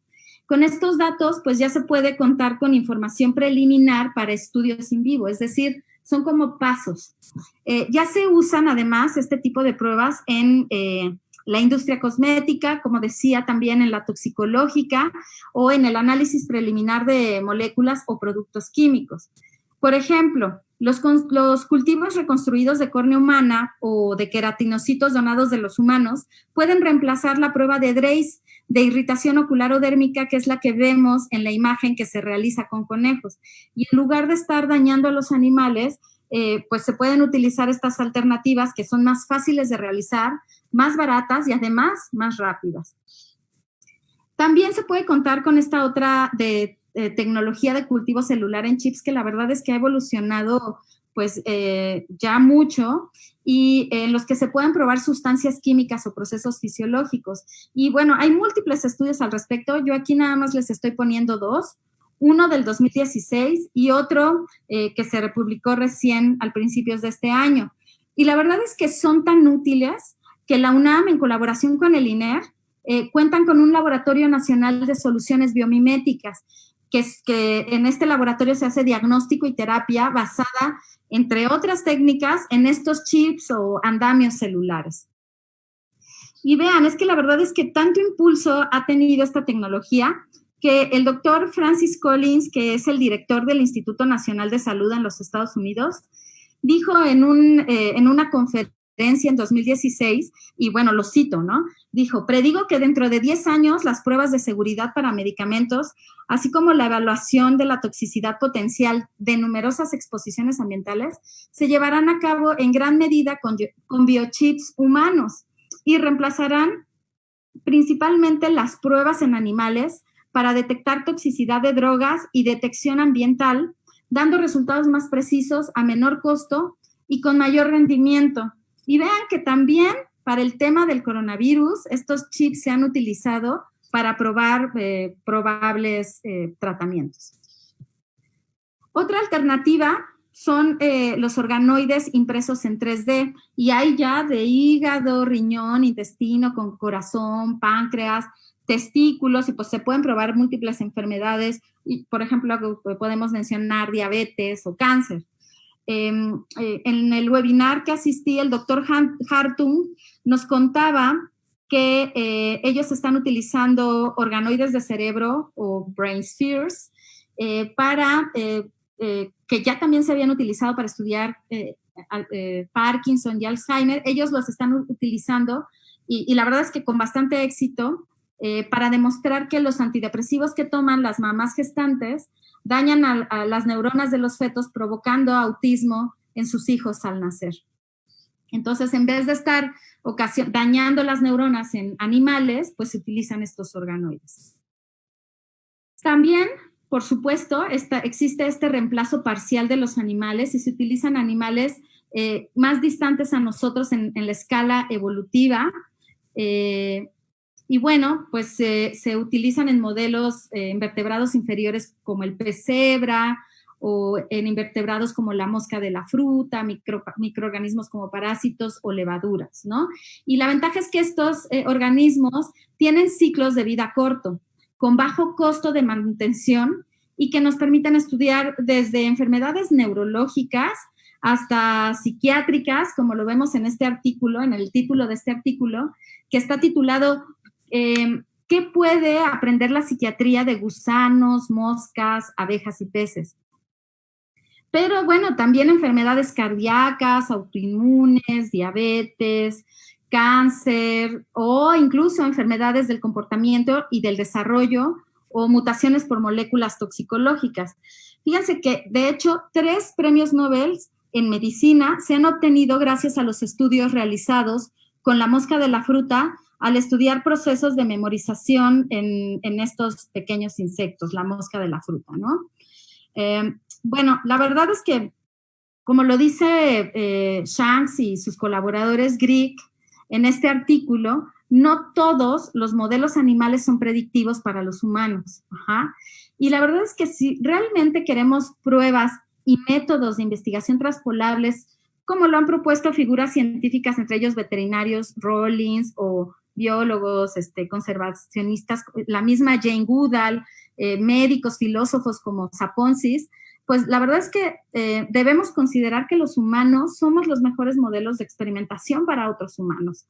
Speaker 2: Con estos datos, pues ya se puede contar con información preliminar para estudios in vivo, es decir, son como pasos. Ya se usan además este tipo de pruebas en la industria cosmética, como decía, también en la toxicológica o en el análisis preliminar de moléculas o productos químicos. Por ejemplo, los cultivos reconstruidos de córnea humana o de queratinocitos donados de los humanos pueden reemplazar la prueba de Dreis de irritación ocular o dérmica, que es la que vemos en la imagen que se realiza con conejos. Y en lugar de estar dañando a los animales, pues se pueden utilizar estas alternativas que son más fáciles de realizar, más baratas y además más rápidas. También se puede contar con esta otra de tecnología de cultivo celular en chips, que la verdad es que ha evolucionado pues ya mucho, y en los que se pueden probar sustancias químicas o procesos fisiológicos. Y bueno, hay múltiples estudios al respecto. Yo aquí nada más les estoy poniendo dos. Uno del 2016 y otro que se republicó recién al principios de este año. Y la verdad es que son tan útiles que la UNAM, en colaboración con el INER, cuentan con un laboratorio nacional de soluciones biomiméticas, que en este laboratorio se hace diagnóstico y terapia basada, entre otras técnicas, en estos chips o andamios celulares. Y vean, es que la verdad es que tanto impulso ha tenido esta tecnología que el doctor Francis Collins, que es el director del Instituto Nacional de Salud en los Estados Unidos, dijo en una conferencia en 2016, y bueno, lo cito, ¿no? Dijo: predigo que dentro de 10 años las pruebas de seguridad para medicamentos, así como la evaluación de la toxicidad potencial de numerosas exposiciones ambientales, se llevarán a cabo en gran medida con biochips humanos y reemplazarán principalmente las pruebas en animales para detectar toxicidad de drogas y detección ambiental, dando resultados más precisos a menor costo y con mayor rendimiento. Y vean que también para el tema del coronavirus, estos chips se han utilizado para probar probables tratamientos. Otra alternativa son los organoides impresos en 3D, y hay ya de hígado, riñón, intestino, con corazón, páncreas, testículos, y pues se pueden probar múltiples enfermedades, y, por ejemplo, podemos mencionar diabetes o cáncer. En el webinar que asistí, el doctor Hartung nos contaba que ellos están utilizando organoides de cerebro o brain spheres, que ya también se habían utilizado para estudiar Parkinson y Alzheimer. Ellos los están utilizando y la verdad es que con bastante éxito para demostrar que los antidepresivos que toman las mamás gestantes dañan a las neuronas de los fetos, provocando autismo en sus hijos al nacer. Entonces, en vez de estar dañando las neuronas en animales, pues se utilizan estos organoides. También, por supuesto, existe este reemplazo parcial de los animales y se utilizan animales más distantes a nosotros en la escala evolutiva. Y bueno, pues se utilizan en modelos invertebrados inferiores como el pez cebra, o en invertebrados como la mosca de la fruta, microorganismos como parásitos o levaduras, ¿no? Y la ventaja es que estos organismos tienen ciclos de vida corto, con bajo costo de manutención y que nos permiten estudiar desde enfermedades neurológicas hasta psiquiátricas, como lo vemos en este artículo, en el título de este artículo, que está titulado ¿qué puede aprender la psiquiatría de gusanos, moscas, abejas y peces? Pero bueno, también enfermedades cardíacas, autoinmunes, diabetes, cáncer o incluso enfermedades del comportamiento y del desarrollo o mutaciones por moléculas toxicológicas. Fíjense que, de hecho, 3 premios Nobel en medicina se han obtenido gracias a los estudios realizados con la mosca de la fruta al estudiar procesos de memorización en estos pequeños insectos, la mosca de la fruta, ¿no? Bueno, la verdad es que, como lo dice Shanks y sus colaboradores Grieg en este artículo, no todos los modelos animales son predictivos para los humanos. Ajá. Y la verdad es que si realmente queremos pruebas y métodos de investigación traspolables, como lo han propuesto figuras científicas, entre ellos veterinarios, Rollins o biólogos, conservacionistas, la misma Jane Goodall, médicos, filósofos como Saponsis, pues la verdad es que debemos considerar que los humanos somos los mejores modelos de experimentación para otros humanos.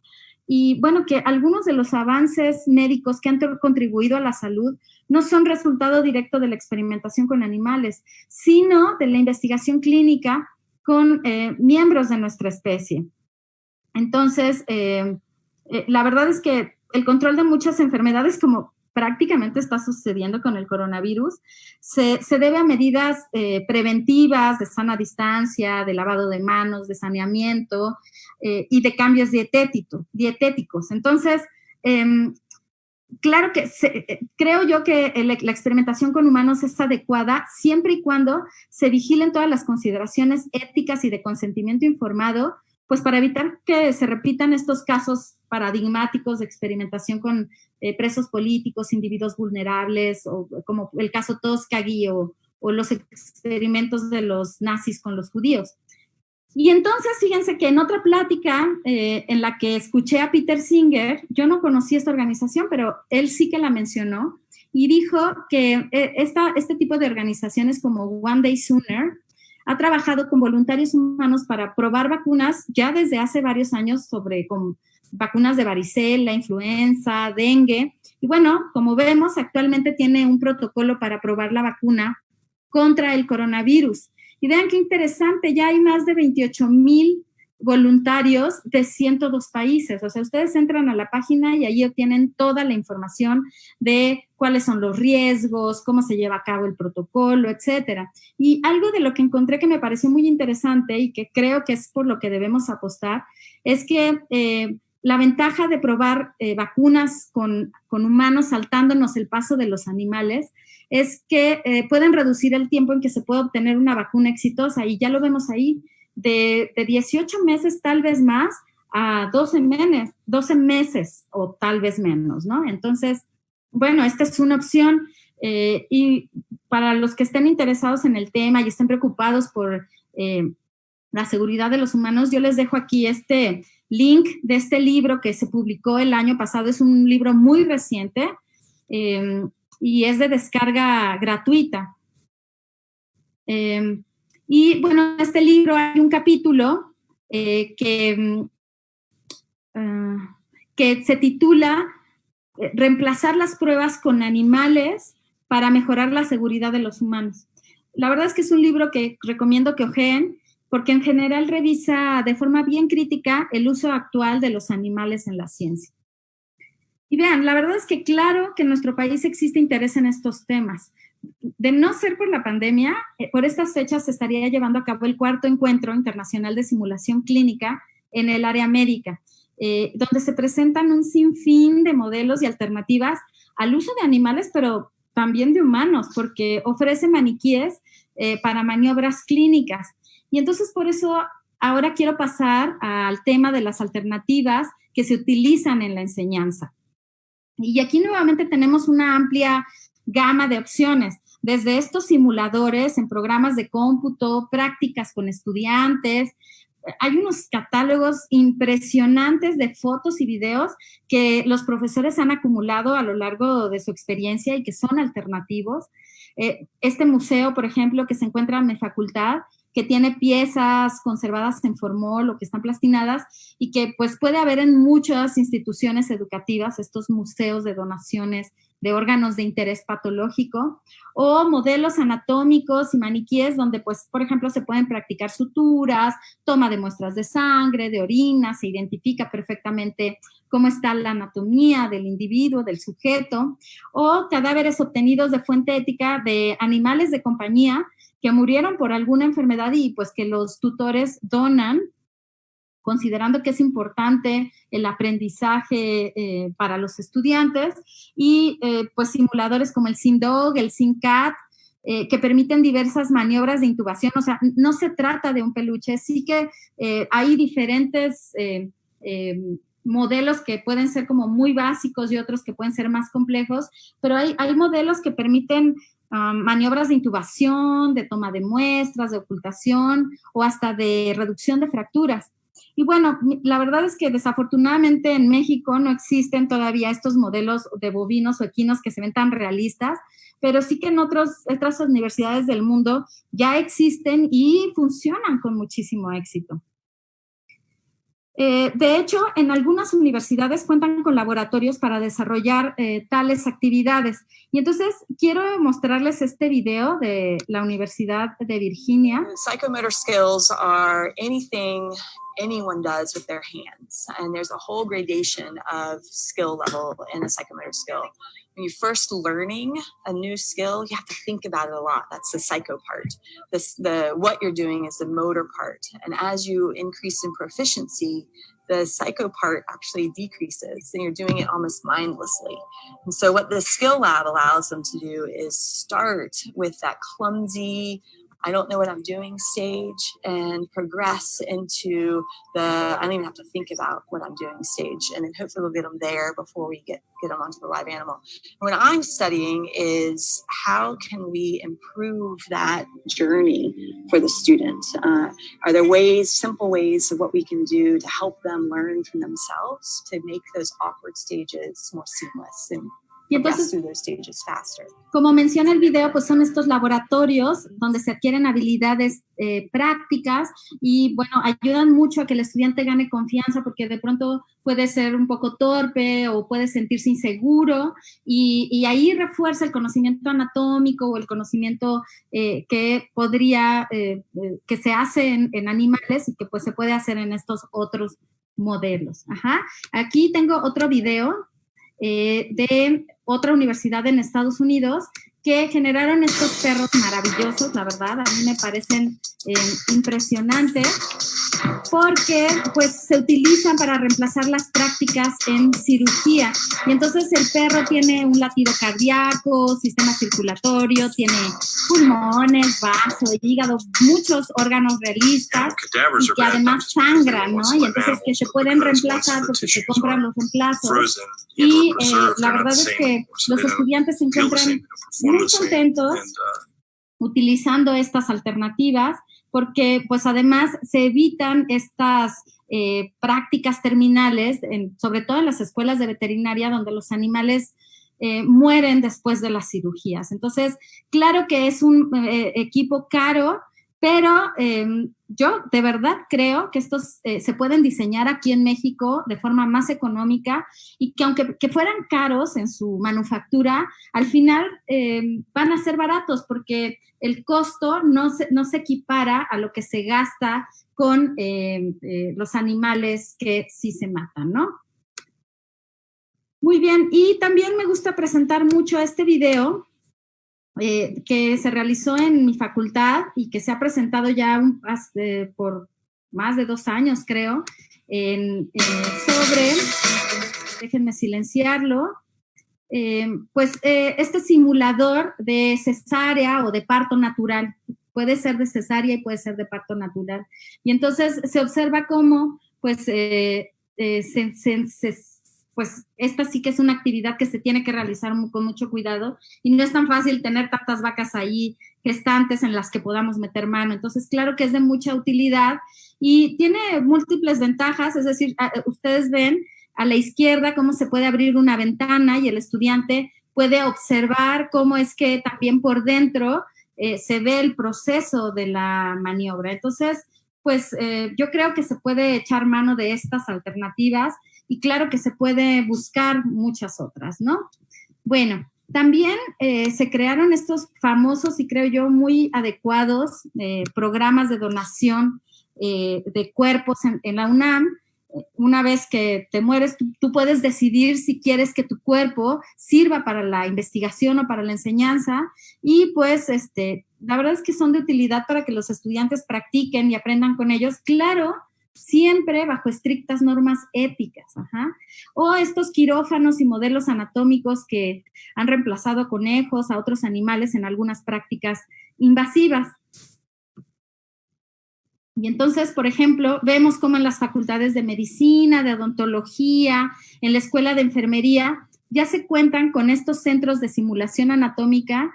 Speaker 2: Y bueno, que algunos de los avances médicos que han contribuido a la salud no son resultado directo de la experimentación con animales, sino de la investigación clínica con miembros de nuestra especie. Entonces, la verdad es que el control de muchas enfermedades, como prácticamente está sucediendo con el coronavirus, se debe a medidas preventivas de sana distancia, de lavado de manos, de saneamiento y de cambios dietéticos. Entonces, claro que creo yo que la experimentación con humanos es adecuada siempre y cuando se vigilen todas las consideraciones éticas y de consentimiento informado, pues para evitar que se repitan estos casos paradigmáticos de experimentación con presos políticos, individuos vulnerables, o como el caso Tuskegee o los experimentos de los nazis con los judíos. Y entonces, fíjense que en otra plática en la que escuché a Peter Singer, yo no conocí esta organización, pero él sí que la mencionó, y dijo que este tipo de organizaciones como One Day Sooner ha trabajado con voluntarios humanos para probar vacunas ya desde hace varios años con vacunas de varicela, influenza, dengue. Y bueno, como vemos, actualmente tiene un protocolo para probar la vacuna contra el coronavirus. Y vean qué interesante, ya hay más de 28,000 voluntarios de 102 países. O sea, ustedes entran a la página y ahí obtienen toda la información de cuáles son los riesgos, cómo se lleva a cabo el protocolo, etcétera. Y algo de lo que encontré que me pareció muy interesante y que creo que es por lo que debemos apostar, es que la ventaja de probar vacunas con humanos saltándonos el paso de los animales es que pueden reducir el tiempo en que se puede obtener una vacuna exitosa, y ya lo vemos ahí, de 18 meses tal vez más a 12 meses o tal vez menos, ¿no? Entonces, bueno, esta es una opción y para los que estén interesados en el tema y estén preocupados por la seguridad de los humanos, yo les dejo aquí este link de este libro que se publicó el año pasado. Es un libro muy reciente y es de descarga gratuita. Y bueno, en este libro hay un capítulo que se titula Reemplazar las pruebas con animales para mejorar la seguridad de los humanos. La verdad es que es un libro que recomiendo que hojeen, porque en general revisa de forma bien crítica el uso actual de los animales en la ciencia. Y vean, la verdad es que claro que en nuestro país existe interés en estos temas. De no ser por la pandemia, por estas fechas se estaría llevando a cabo el 4º Encuentro Internacional de Simulación Clínica en el área médica, donde se presentan un sinfín de modelos y alternativas al uso de animales, pero también de humanos, porque ofrece maniquíes para maniobras clínicas. Y entonces por eso ahora quiero pasar al tema de las alternativas que se utilizan en la enseñanza. Y aquí nuevamente tenemos una amplia gama de opciones, desde estos simuladores en programas de cómputo, prácticas con estudiantes. Hay unos catálogos impresionantes de fotos y videos que los profesores han acumulado a lo largo de su experiencia y que son alternativos. Este museo, por ejemplo, que se encuentra en mi facultad, que tiene piezas conservadas en formol o que están plastinadas y que pues puede haber en muchas instituciones educativas, estos museos de donaciones de órganos de interés patológico, o modelos anatómicos y maniquíes donde, pues, por ejemplo, se pueden practicar suturas, toma de muestras de sangre, de orina, se identifica perfectamente cómo está la anatomía del individuo, del sujeto, o cadáveres obtenidos de fuente ética de animales de compañía que murieron por alguna enfermedad y pues que los tutores donan, considerando que es importante el aprendizaje para los estudiantes, y pues simuladores como el SimDog, el SimCat, que permiten diversas maniobras de intubación. O sea, no se trata de un peluche, sí que hay diferentes modelos que pueden ser como muy básicos y otros que pueden ser más complejos, pero hay modelos que permiten maniobras de intubación, de toma de muestras, de ocultación o hasta de reducción de fracturas. Y bueno, la verdad es que desafortunadamente en México no existen todavía estos modelos de bovinos o equinos que se ven tan realistas, pero sí que en otras universidades del mundo ya existen y funcionan con muchísimo éxito. De hecho, en algunas universidades cuentan con laboratorios para desarrollar tales actividades. Y entonces quiero mostrarles este video de la Universidad de Virginia.
Speaker 3: Psychomotor skills are anything anyone does with their hands. And there's a whole gradation of skill level in a psychomotor skill. When you're first learning a new skill, you have to think about it a lot. That's the psycho part. What you're doing is the motor part. And as you increase in proficiency, the psycho part actually decreases and you're doing it almost mindlessly. And so what the skill lab allows them to do is start with that clumsy, I don't know what I'm doing stage and progress into the I don't even have to think about what I'm doing stage, and then hopefully we'll get them there before we get them onto the live animal. And what I'm studying is how can we improve that journey for the student? Are there ways, simple ways of what we can do to help them learn from themselves to make those awkward stages more seamless and
Speaker 2: Y entonces, como menciona el video, pues son estos laboratorios donde se adquieren habilidades prácticas y, bueno, ayudan mucho a que el estudiante gane confianza porque de pronto puede ser un poco torpe o puede sentirse inseguro y ahí refuerza el conocimiento anatómico o el conocimiento que podría, que se hace en animales y que pues se puede hacer en estos otros modelos. Ajá. Aquí tengo otro video de otra universidad en Estados Unidos que generaron estos perros maravillosos, la verdad, a mí me parecen impresionantes porque pues se utilizan para reemplazar las prácticas en cirugía y entonces el perro tiene un latido cardíaco, sistema circulatorio, tiene pulmones, vaso, hígado, muchos órganos realistas y que además sangran, ¿no? Y entonces que se pueden reemplazar porque se compran los reemplazos y la verdad es que los estudiantes se encuentran muy contentos utilizando estas alternativas porque pues además se evitan estas prácticas terminales, sobre todo en las escuelas de veterinaria donde los animales mueren después de las cirugías. Entonces, claro que es un equipo caro, Pero yo de verdad creo que estos se pueden diseñar aquí en México de forma más económica y que aunque fueran caros en su manufactura, al final van a ser baratos porque el costo no se equipara a lo que se gasta con los animales que sí se matan, ¿no? Muy bien, y también me gusta presentar mucho este video que se realizó en mi facultad y que se ha presentado ya por más de 2 años, creo, sobre, déjenme silenciarlo, este simulador de cesárea o de parto natural. Puede ser de cesárea y puede ser de parto natural. Y entonces se observa cómo, pues esta sí que es una actividad que se tiene que realizar con mucho cuidado y no es tan fácil tener tantas vacas ahí gestantes en las que podamos meter mano. Entonces, claro que es de mucha utilidad y tiene múltiples ventajas, es decir, ustedes ven a la izquierda cómo se puede abrir una ventana y el estudiante puede observar cómo es que también por dentro se ve el proceso de la maniobra. Entonces, pues yo creo que se puede echar mano de estas alternativas y claro que se puede buscar muchas otras, ¿no? Bueno, también se crearon estos famosos y creo yo muy adecuados programas de donación de cuerpos en la UNAM. Una vez que te mueres, tú puedes decidir si quieres que tu cuerpo sirva para la investigación o para la enseñanza y pues la verdad es que son de utilidad para que los estudiantes practiquen y aprendan con ellos, claro, siempre bajo estrictas normas éticas. Ajá. O estos quirófanos y modelos anatómicos que han reemplazado a conejos, a otros animales en algunas prácticas invasivas. Y entonces, por ejemplo, vemos cómo en las facultades de medicina, de odontología, en la escuela de enfermería, ya se cuentan con estos centros de simulación anatómica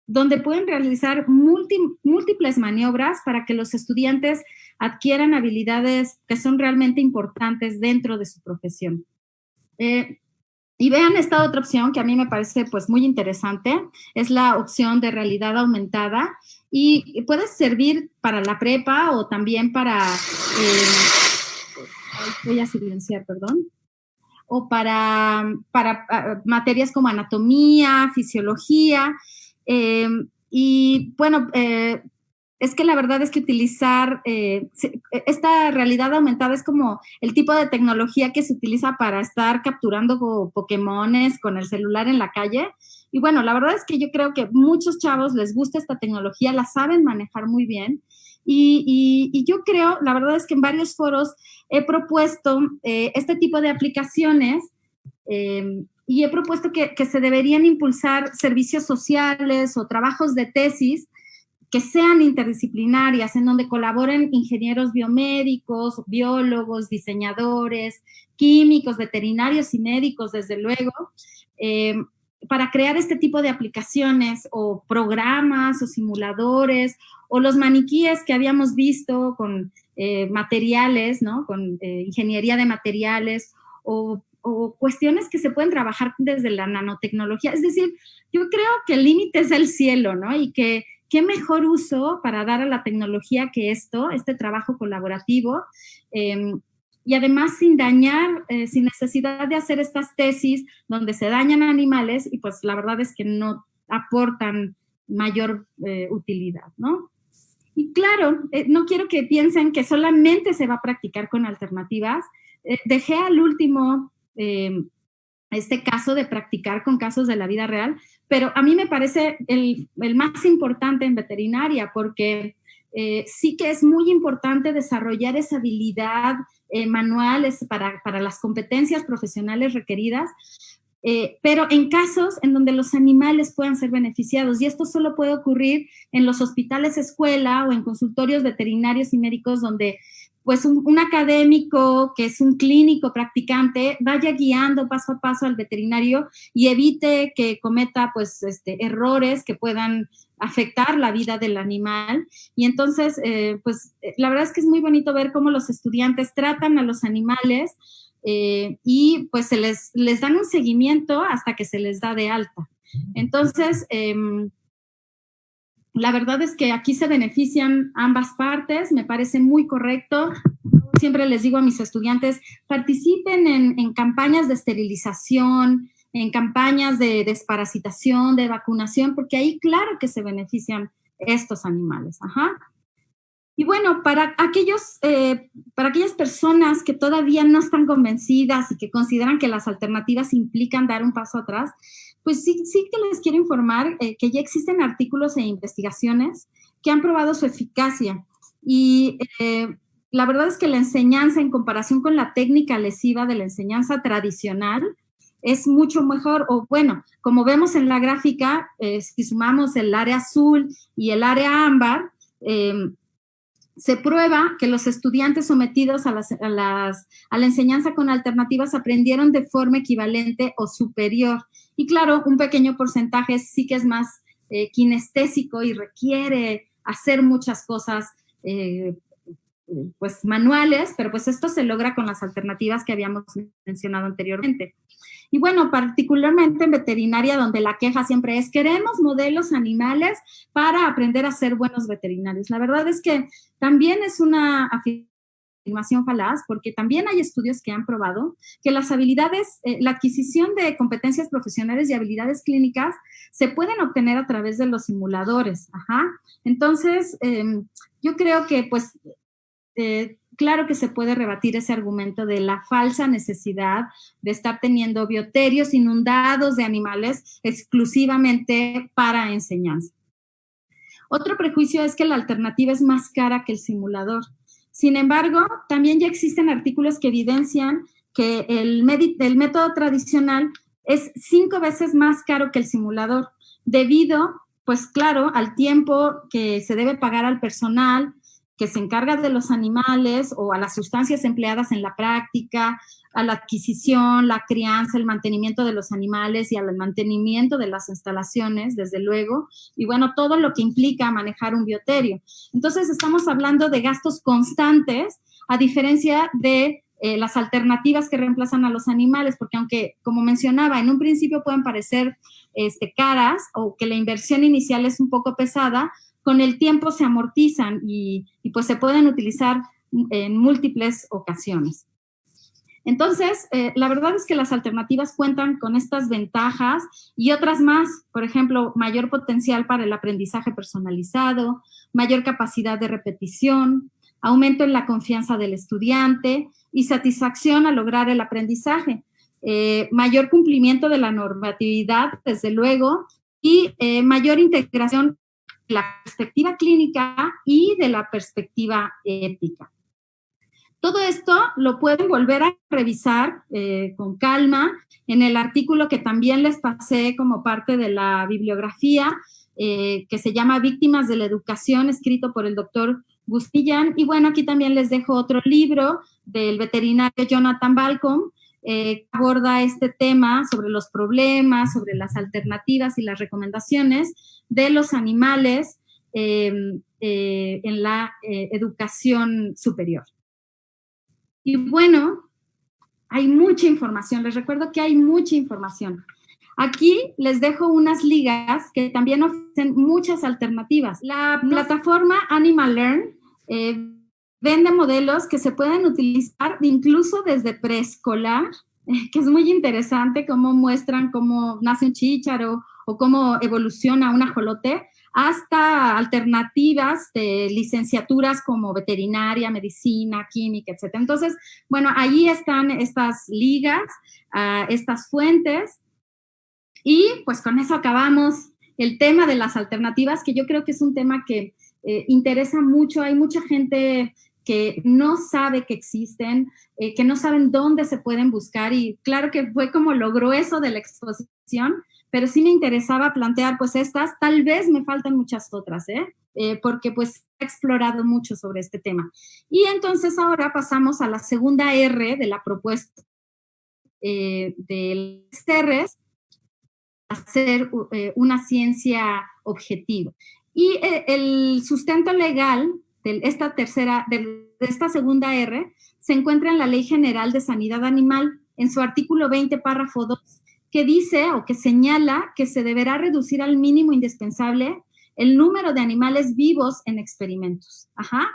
Speaker 2: donde pueden realizar múltiples maniobras para que los estudiantes adquieran habilidades que son realmente importantes dentro de su profesión. Y vean esta otra opción que a mí me parece pues muy interesante, es la opción de realidad aumentada y puede servir para la prepa o también para, voy a silenciar, perdón, o para materias como anatomía, fisiología, y bueno, es que la verdad es que utilizar esta realidad aumentada es como el tipo de tecnología que se utiliza para estar capturando Pokémones con el celular en la calle. Y bueno, la verdad es que yo creo que muchos chavos les gusta esta tecnología, la saben manejar muy bien. Y yo creo, la verdad es que en varios foros he propuesto este tipo de aplicaciones y he propuesto que se deberían impulsar servicios sociales o trabajos de tesis que sean interdisciplinarias, en donde colaboren ingenieros biomédicos, biólogos, diseñadores, químicos, veterinarios y médicos, desde luego, para crear este tipo de aplicaciones o programas o simuladores o los maniquíes que habíamos visto con materiales, ¿no? Con ingeniería de materiales o cuestiones que se pueden trabajar desde la nanotecnología. Es decir, yo creo que el límite es el cielo, ¿no? Y que qué mejor uso para dar a la tecnología que este trabajo colaborativo, y además sin dañar, sin necesidad de hacer estas tesis donde se dañan animales y pues la verdad es que no aportan mayor utilidad, ¿no? Y claro, no quiero que piensen que solamente se va a practicar con alternativas. Dejé al último este caso de practicar con casos de la vida real, pero a mí me parece el más importante en veterinaria porque sí que es muy importante desarrollar esa habilidad manual para las competencias profesionales requeridas, pero en casos en donde los animales puedan ser beneficiados, y esto solo puede ocurrir en los hospitales escuela o en consultorios veterinarios y médicos donde pues un académico que es un clínico practicante vaya guiando paso a paso al veterinario y evite que cometa pues errores que puedan afectar la vida del animal. Y entonces, pues la verdad es que es muy bonito ver cómo los estudiantes tratan a los animales y pues se les dan un seguimiento hasta que se les da de alta. Entonces, La verdad es que aquí se benefician ambas partes, me parece muy correcto. Siempre les digo a mis estudiantes, participen en campañas de esterilización, en campañas de desparasitación, de vacunación, porque ahí claro que se benefician estos animales. Ajá. Y bueno, para aquellas personas que todavía no están convencidas y que consideran que las alternativas implican dar un paso atrás, pues sí que les quiero informar que ya existen artículos e investigaciones que han probado su eficacia. Y la verdad es que la enseñanza, en comparación con la técnica lesiva de la enseñanza tradicional, es mucho mejor. O bueno, como vemos en la gráfica, si sumamos el área azul y el área ámbar, se prueba que los estudiantes sometidos a la enseñanza con alternativas aprendieron de forma equivalente o superior. Y claro, un pequeño porcentaje sí que es más kinestésico y requiere hacer muchas cosas pues manuales, pero pues esto se logra con las alternativas que habíamos mencionado anteriormente. Y bueno, particularmente en veterinaria, donde la queja siempre es, queremos modelos animales para aprender a ser buenos veterinarios. La verdad es que también es una afirmación falaz, porque también hay estudios que han probado que las habilidades, la adquisición de competencias profesionales y habilidades clínicas se pueden obtener a través de los simuladores. Ajá. Entonces, yo creo que pues claro que se puede rebatir ese argumento de la falsa necesidad de estar teniendo bioterios inundados de animales exclusivamente para enseñanza. Otro prejuicio es que la alternativa es más cara que el simulador. Sin embargo, también ya existen artículos que evidencian que el método tradicional es 5 veces más caro que el simulador, debido, pues claro, al tiempo que se debe pagar al personal que se encarga de los animales o a las sustancias empleadas en la práctica, a la adquisición, la crianza, el mantenimiento de los animales y al mantenimiento de las instalaciones, desde luego, y bueno, todo lo que implica manejar un bioterio. Entonces, estamos hablando de gastos constantes, a diferencia de las alternativas que reemplazan a los animales, porque aunque, como mencionaba, en un principio pueden parecer caras o que la inversión inicial es un poco pesada, con el tiempo se amortizan y pues se pueden utilizar en múltiples ocasiones. Entonces, la verdad es que las alternativas cuentan con estas ventajas y otras más, por ejemplo, mayor potencial para el aprendizaje personalizado, mayor capacidad de repetición, aumento en la confianza del estudiante y satisfacción al lograr el aprendizaje, mayor cumplimiento de la normatividad, desde luego, y mayor integración de la perspectiva clínica y de la perspectiva ética. Todo esto lo pueden volver a revisar con calma en el artículo que también les pasé como parte de la bibliografía, que se llama Víctimas de la Educación, escrito por el doctor Bustillan. Y bueno, aquí también les dejo otro libro del veterinario Jonathan Balcom, que aborda este tema sobre los problemas, sobre las alternativas y las recomendaciones de los animales en la educación superior. Y bueno, hay mucha información. Les recuerdo que hay mucha información. Aquí les dejo unas ligas que también ofrecen muchas alternativas. La plataforma Animal Learn vende modelos que se pueden utilizar incluso desde preescolar, que es muy interesante cómo muestran cómo nace un chícharo o cómo evoluciona un ajolote, hasta alternativas de licenciaturas como veterinaria, medicina, química, etc. Entonces, bueno, ahí están estas ligas, estas fuentes, y pues con eso acabamos el tema de las alternativas, que yo creo que es un tema que interesa mucho. Hay mucha gente que no sabe que existen, que no saben dónde se pueden buscar, y claro que fue como lo grueso de la exposición, pero sí me interesaba plantear pues estas, tal vez me faltan muchas otras, porque pues he explorado mucho sobre este tema. Y entonces ahora pasamos a la segunda R de la propuesta de las R's, hacer una ciencia objetiva. Y el sustento legal de esta segunda R se encuentra en la Ley General de Sanidad Animal, en su artículo 20, párrafo 2, que dice o que señala que se deberá reducir al mínimo indispensable el número de animales vivos en experimentos. Ajá.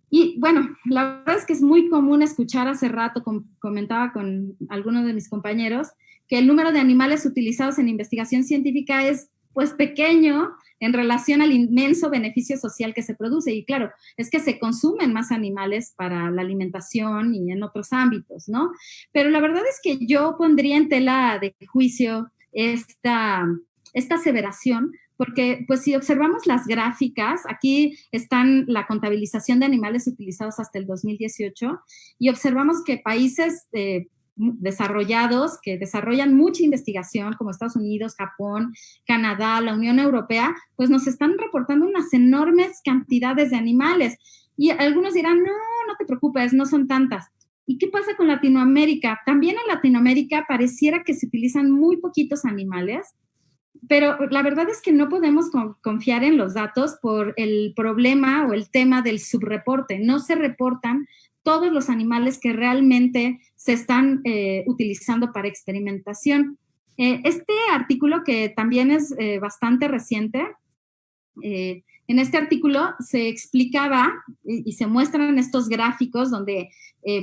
Speaker 2: Y bueno, la verdad es que es muy común escuchar, hace rato comentaba con algunos de mis compañeros, que el número de animales utilizados en investigación científica es pues pequeño en relación al inmenso beneficio social que se produce. Y claro, es que se consumen más animales para la alimentación y en otros ámbitos, ¿no? Pero la verdad es que yo pondría en tela de juicio esta aseveración, porque pues si observamos las gráficas, aquí están la contabilización de animales utilizados hasta el 2018 y observamos que países desarrollados, que desarrollan mucha investigación, como Estados Unidos, Japón, Canadá, la Unión Europea, pues nos están reportando unas enormes cantidades de animales. Y algunos dirán, no te preocupes, no son tantas. ¿Y qué pasa con Latinoamérica? También en Latinoamérica pareciera que se utilizan muy poquitos animales, pero la verdad es que no podemos confiar en los datos por el problema o el tema del subreporte. No se reportan todos los animales que realmente se están utilizando para experimentación. Este artículo, que también es bastante reciente, en este artículo se explicaba y se muestran estos gráficos donde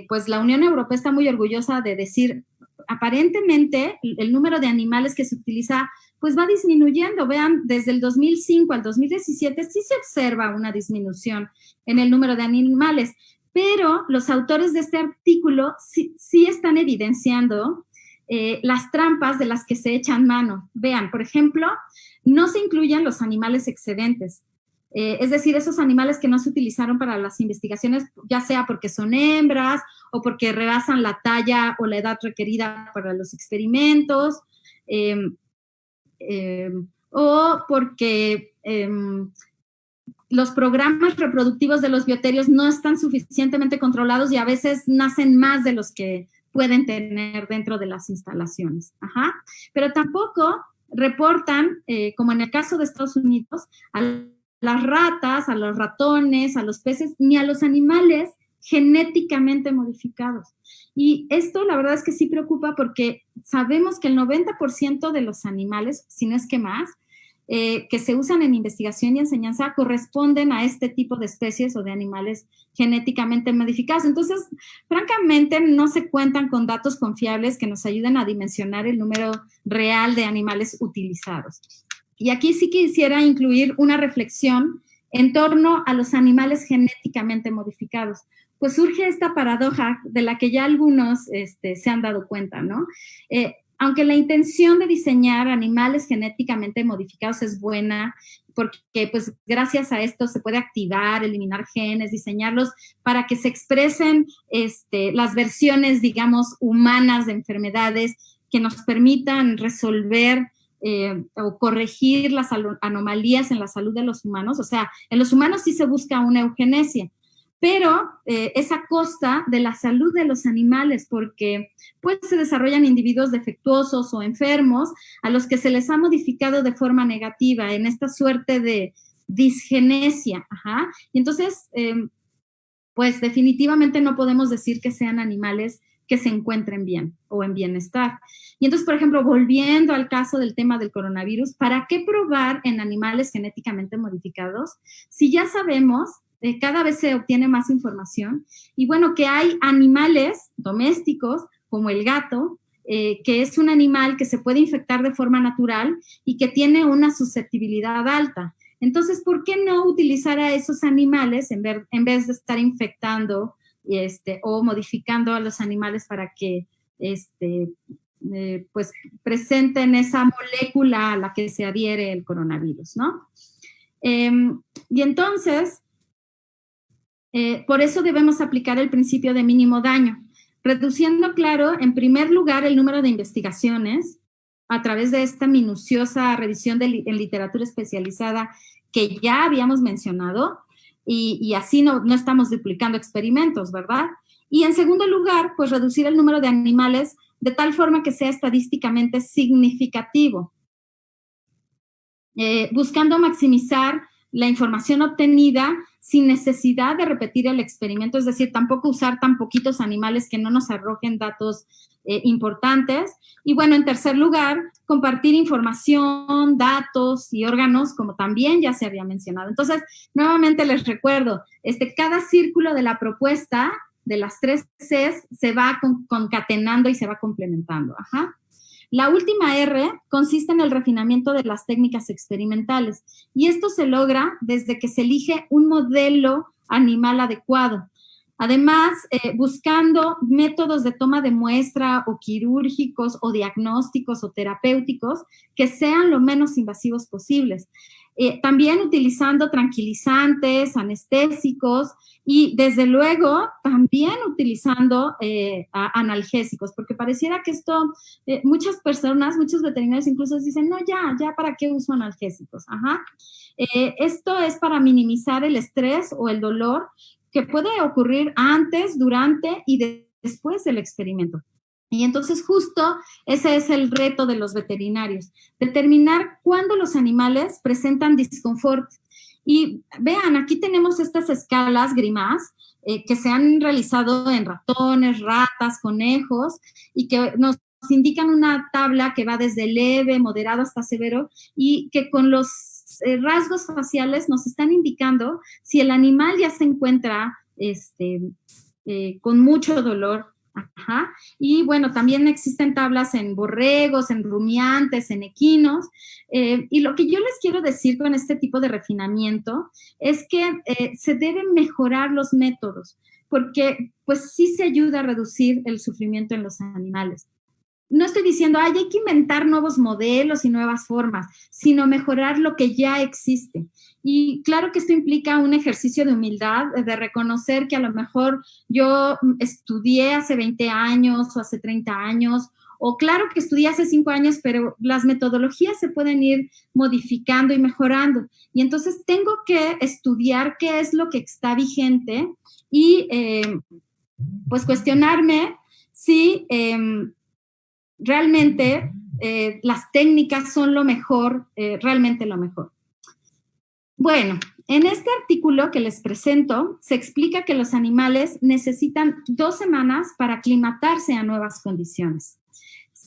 Speaker 2: pues la Unión Europea está muy orgullosa de decir, aparentemente el número de animales que se utiliza pues va disminuyendo. Vean, desde el 2005 al 2017 sí se observa una disminución en el número de animales, pero los autores de este artículo sí están evidenciando las trampas de las que se echan mano. Vean, por ejemplo, no se incluyen los animales excedentes. Es decir, esos animales que no se utilizaron para las investigaciones, ya sea porque son hembras o porque rebasan la talla o la edad requerida para los experimentos, o porque los programas reproductivos de los bioterios no están suficientemente controlados y a veces nacen más de los que pueden tener dentro de las instalaciones. Ajá. Pero tampoco reportan, como en el caso de Estados Unidos, a las ratas, a los ratones, a los peces, ni a los animales genéticamente modificados. Y esto la verdad es que sí preocupa porque sabemos que el 90% de los animales, si no es que más, que se usan en investigación y enseñanza corresponden a este tipo de especies o de animales genéticamente modificados. Entonces, francamente, no se cuentan con datos confiables que nos ayuden a dimensionar el número real de animales utilizados. Y aquí sí quisiera incluir una reflexión en torno a los animales genéticamente modificados. Pues surge esta paradoja de la que ya algunos se han dado cuenta, ¿no? Aunque la intención de diseñar animales genéticamente modificados es buena, porque pues gracias a esto se puede activar, eliminar genes, diseñarlos para que se expresen las versiones, digamos, humanas de enfermedades que nos permitan resolver o corregir las anomalías en la salud de los humanos. O sea, en los humanos sí se busca una eugenesia, pero es a costa de la salud de los animales, porque pues se desarrollan individuos defectuosos o enfermos a los que se les ha modificado de forma negativa en esta suerte de disgenesia. Ajá. Y entonces, pues definitivamente no podemos decir que sean animales que se encuentren bien o en bienestar. Y entonces, por ejemplo, volviendo al caso del tema del coronavirus, ¿para qué probar en animales genéticamente modificados si ya sabemos, cada vez se obtiene más información, y bueno, que hay animales domésticos como el gato, que es un animal que se puede infectar de forma natural y que tiene una susceptibilidad alta? Entonces, ¿por qué no utilizar a esos animales en vez de estar infectando o modificando a los animales para que pues presenten esa molécula a la que se adhiere el coronavirus, ¿no? Y entonces, por eso debemos aplicar el principio de mínimo daño, reduciendo, claro, en primer lugar el número de investigaciones a través de esta minuciosa revisión en literatura especializada que ya habíamos mencionado, y así no estamos duplicando experimentos, ¿verdad? Y en segundo lugar, pues reducir el número de animales de tal forma que sea estadísticamente significativo, buscando maximizar la información obtenida sin necesidad de repetir el experimento, es decir, tampoco usar tan poquitos animales que no nos arrojen datos importantes. Y bueno, en tercer lugar, compartir información, datos y órganos, como también ya se había mencionado. Entonces, nuevamente les recuerdo, cada círculo de la propuesta de las 3 Cs se va concatenando y se va complementando. Ajá. La última R consiste en el refinamiento de las técnicas experimentales y esto se logra desde que se elige un modelo animal adecuado. Además, buscando métodos de toma de muestra o quirúrgicos o diagnósticos o terapéuticos que sean lo menos invasivos posibles. También utilizando tranquilizantes, anestésicos y, desde luego, también utilizando analgésicos, porque pareciera que esto, muchas personas, muchos veterinarios incluso dicen, no, ya, ¿para qué uso analgésicos? Ajá. Esto es para minimizar el estrés o el dolor que puede ocurrir antes, durante y después del experimento. Y entonces justo ese es el reto de los veterinarios, determinar cuándo los animales presentan disconfort. Y vean, aquí tenemos estas escalas GRIMAS que se han realizado en ratones, ratas, conejos y que nos indican una tabla que va desde leve, moderado hasta severo y que con los rasgos faciales nos están indicando si el animal ya se encuentra con mucho dolor. Ajá. Y bueno, también existen tablas en borregos, en rumiantes, en equinos. Y lo que yo les quiero decir con este tipo de refinamiento es que se deben mejorar los métodos, porque pues sí se ayuda a reducir el sufrimiento en los animales. No estoy diciendo, hay que inventar nuevos modelos y nuevas formas, sino mejorar lo que ya existe. Y claro que esto implica un ejercicio de humildad, de reconocer que a lo mejor yo estudié hace 20 años o hace 30 años, o claro que estudié hace 5 años, pero las metodologías se pueden ir modificando y mejorando. Y entonces tengo que estudiar qué es lo que está vigente y pues cuestionarme si realmente las técnicas son lo mejor, realmente lo mejor. Bueno, en este artículo que les presento, se explica que los animales necesitan 2 semanas para aclimatarse a nuevas condiciones.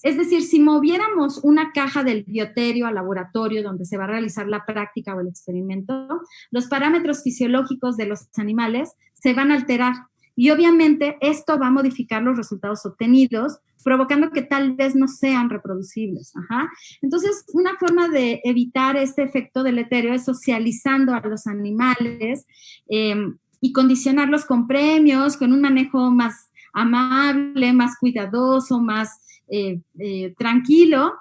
Speaker 2: Es decir, si moviéramos una caja del bioterio al laboratorio donde se va a realizar la práctica o el experimento, los parámetros fisiológicos de los animales se van a alterar y obviamente esto va a modificar los resultados obtenidos, provocando que tal vez no sean reproducibles. Ajá. Entonces, una forma de evitar este efecto deleterio es socializando a los animales y condicionarlos con premios, con un manejo más amable, más cuidadoso, más tranquilo,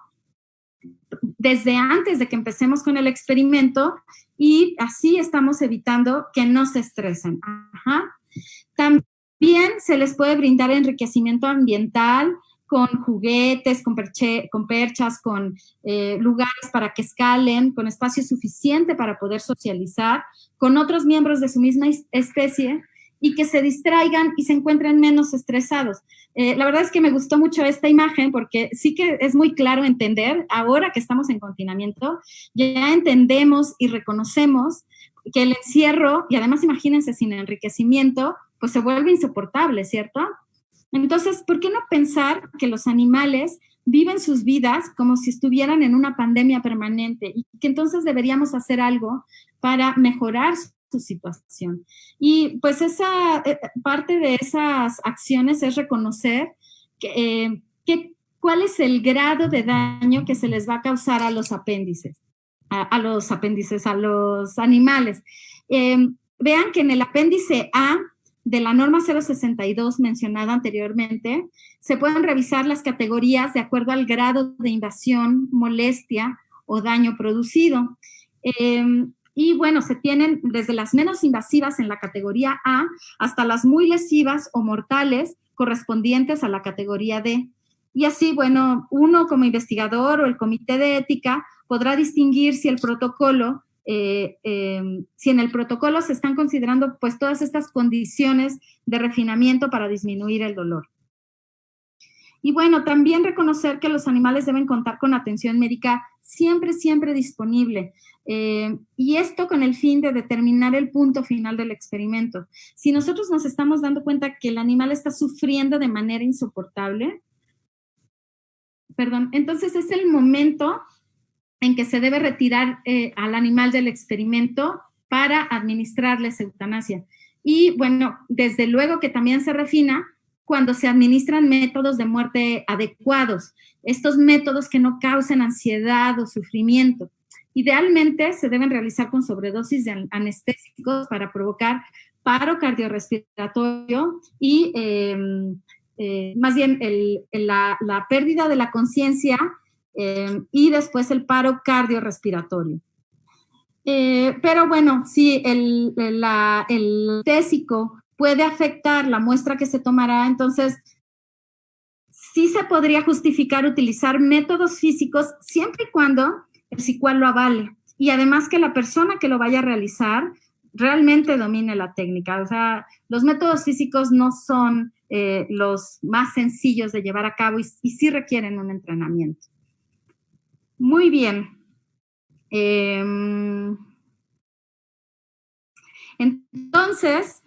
Speaker 2: desde antes de que empecemos con el experimento, y así estamos evitando que no se estresen. Ajá. También se les puede brindar enriquecimiento ambiental con juguetes, con perchas, con lugares para que escalen, con espacio suficiente para poder socializar con otros miembros de su misma especie y que se distraigan y se encuentren menos estresados. La verdad es que me gustó mucho esta imagen porque sí que es muy claro entender, ahora que estamos en confinamiento, ya entendemos y reconocemos que el encierro, y además imagínense sin enriquecimiento, pues se vuelve insoportable, ¿cierto? Entonces, ¿por qué no pensar que los animales viven sus vidas como si estuvieran en una pandemia permanente y que entonces deberíamos hacer algo para mejorar su situación? Y pues esa parte de esas acciones es reconocer cuál es el grado de daño que se les va a causar a los apéndices, a los animales. Vean que en el apéndice A de la norma 062 mencionada anteriormente, se pueden revisar las categorías de acuerdo al grado de invasión, molestia o daño producido. Y bueno, se tienen desde las menos invasivas en la categoría A hasta las muy lesivas o mortales correspondientes a la categoría D. Y así, bueno, uno como investigador o el comité de ética podrá distinguir si el protocolo si en el protocolo se están considerando pues todas estas condiciones de refinamiento para disminuir el dolor. Y bueno, también reconocer que los animales deben contar con atención médica siempre disponible. Y esto con el fin de determinar el punto final del experimento. Si nosotros nos estamos dando cuenta que el animal está sufriendo de manera insoportable, entonces es el momento en que se debe retirar al animal del experimento para administrarles eutanasia. Y bueno, desde luego que también se refina cuando se administran métodos de muerte adecuados, estos métodos que no causen ansiedad o sufrimiento. Idealmente se deben realizar con sobredosis de anestésicos para provocar paro cardiorrespiratorio y más bien la pérdida de la conciencia y después el paro cardiorrespiratorio. Pero bueno, si el anestésico puede afectar la muestra que se tomará, entonces sí se podría justificar utilizar métodos físicos siempre y cuando el SICUAL lo avale. Y además que la persona que lo vaya a realizar realmente domine la técnica. O sea, los métodos físicos no son los más sencillos de llevar a cabo y sí requieren un entrenamiento. Muy bien. Entonces,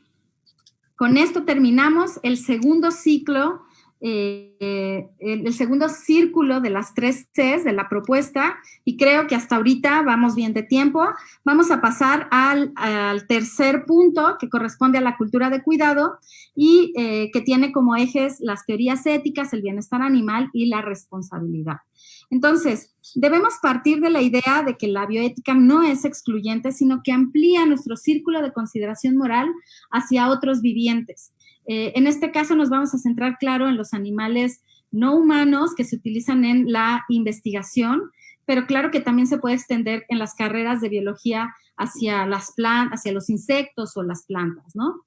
Speaker 2: con esto terminamos el segundo ciclo, el segundo círculo de las 3 Cs de la propuesta, y creo que hasta ahorita vamos bien de tiempo. Vamos a pasar al tercer punto, que corresponde a la cultura de cuidado y que tiene como ejes las teorías éticas, el bienestar animal y la responsabilidad. Entonces, debemos partir de la idea de que la bioética no es excluyente, sino que amplía nuestro círculo de consideración moral hacia otros vivientes. En este caso nos vamos a centrar, claro, en los animales no humanos que se utilizan en la investigación, pero claro que también se puede extender en las carreras de biología hacia las plantas, hacia los insectos o las plantas, ¿no?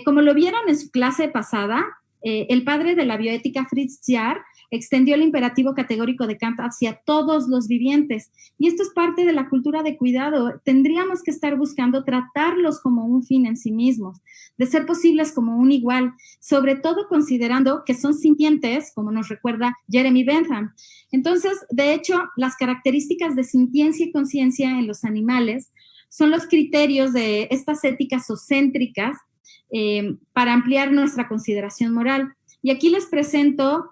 Speaker 2: Como lo vieron en su clase pasada, el padre de la bioética, Fritz Jaar, extendió el imperativo categórico de Kant hacia todos los vivientes. Y esto es parte de la cultura de cuidado. Tendríamos que estar buscando tratarlos como un fin en sí mismos, de ser posibles como un igual, sobre todo considerando que son sintientes, como nos recuerda Jeremy Bentham. Entonces, de hecho, las características de sintiencia y conciencia en los animales son los criterios de estas éticas océntricas para ampliar nuestra consideración moral. Y aquí les presento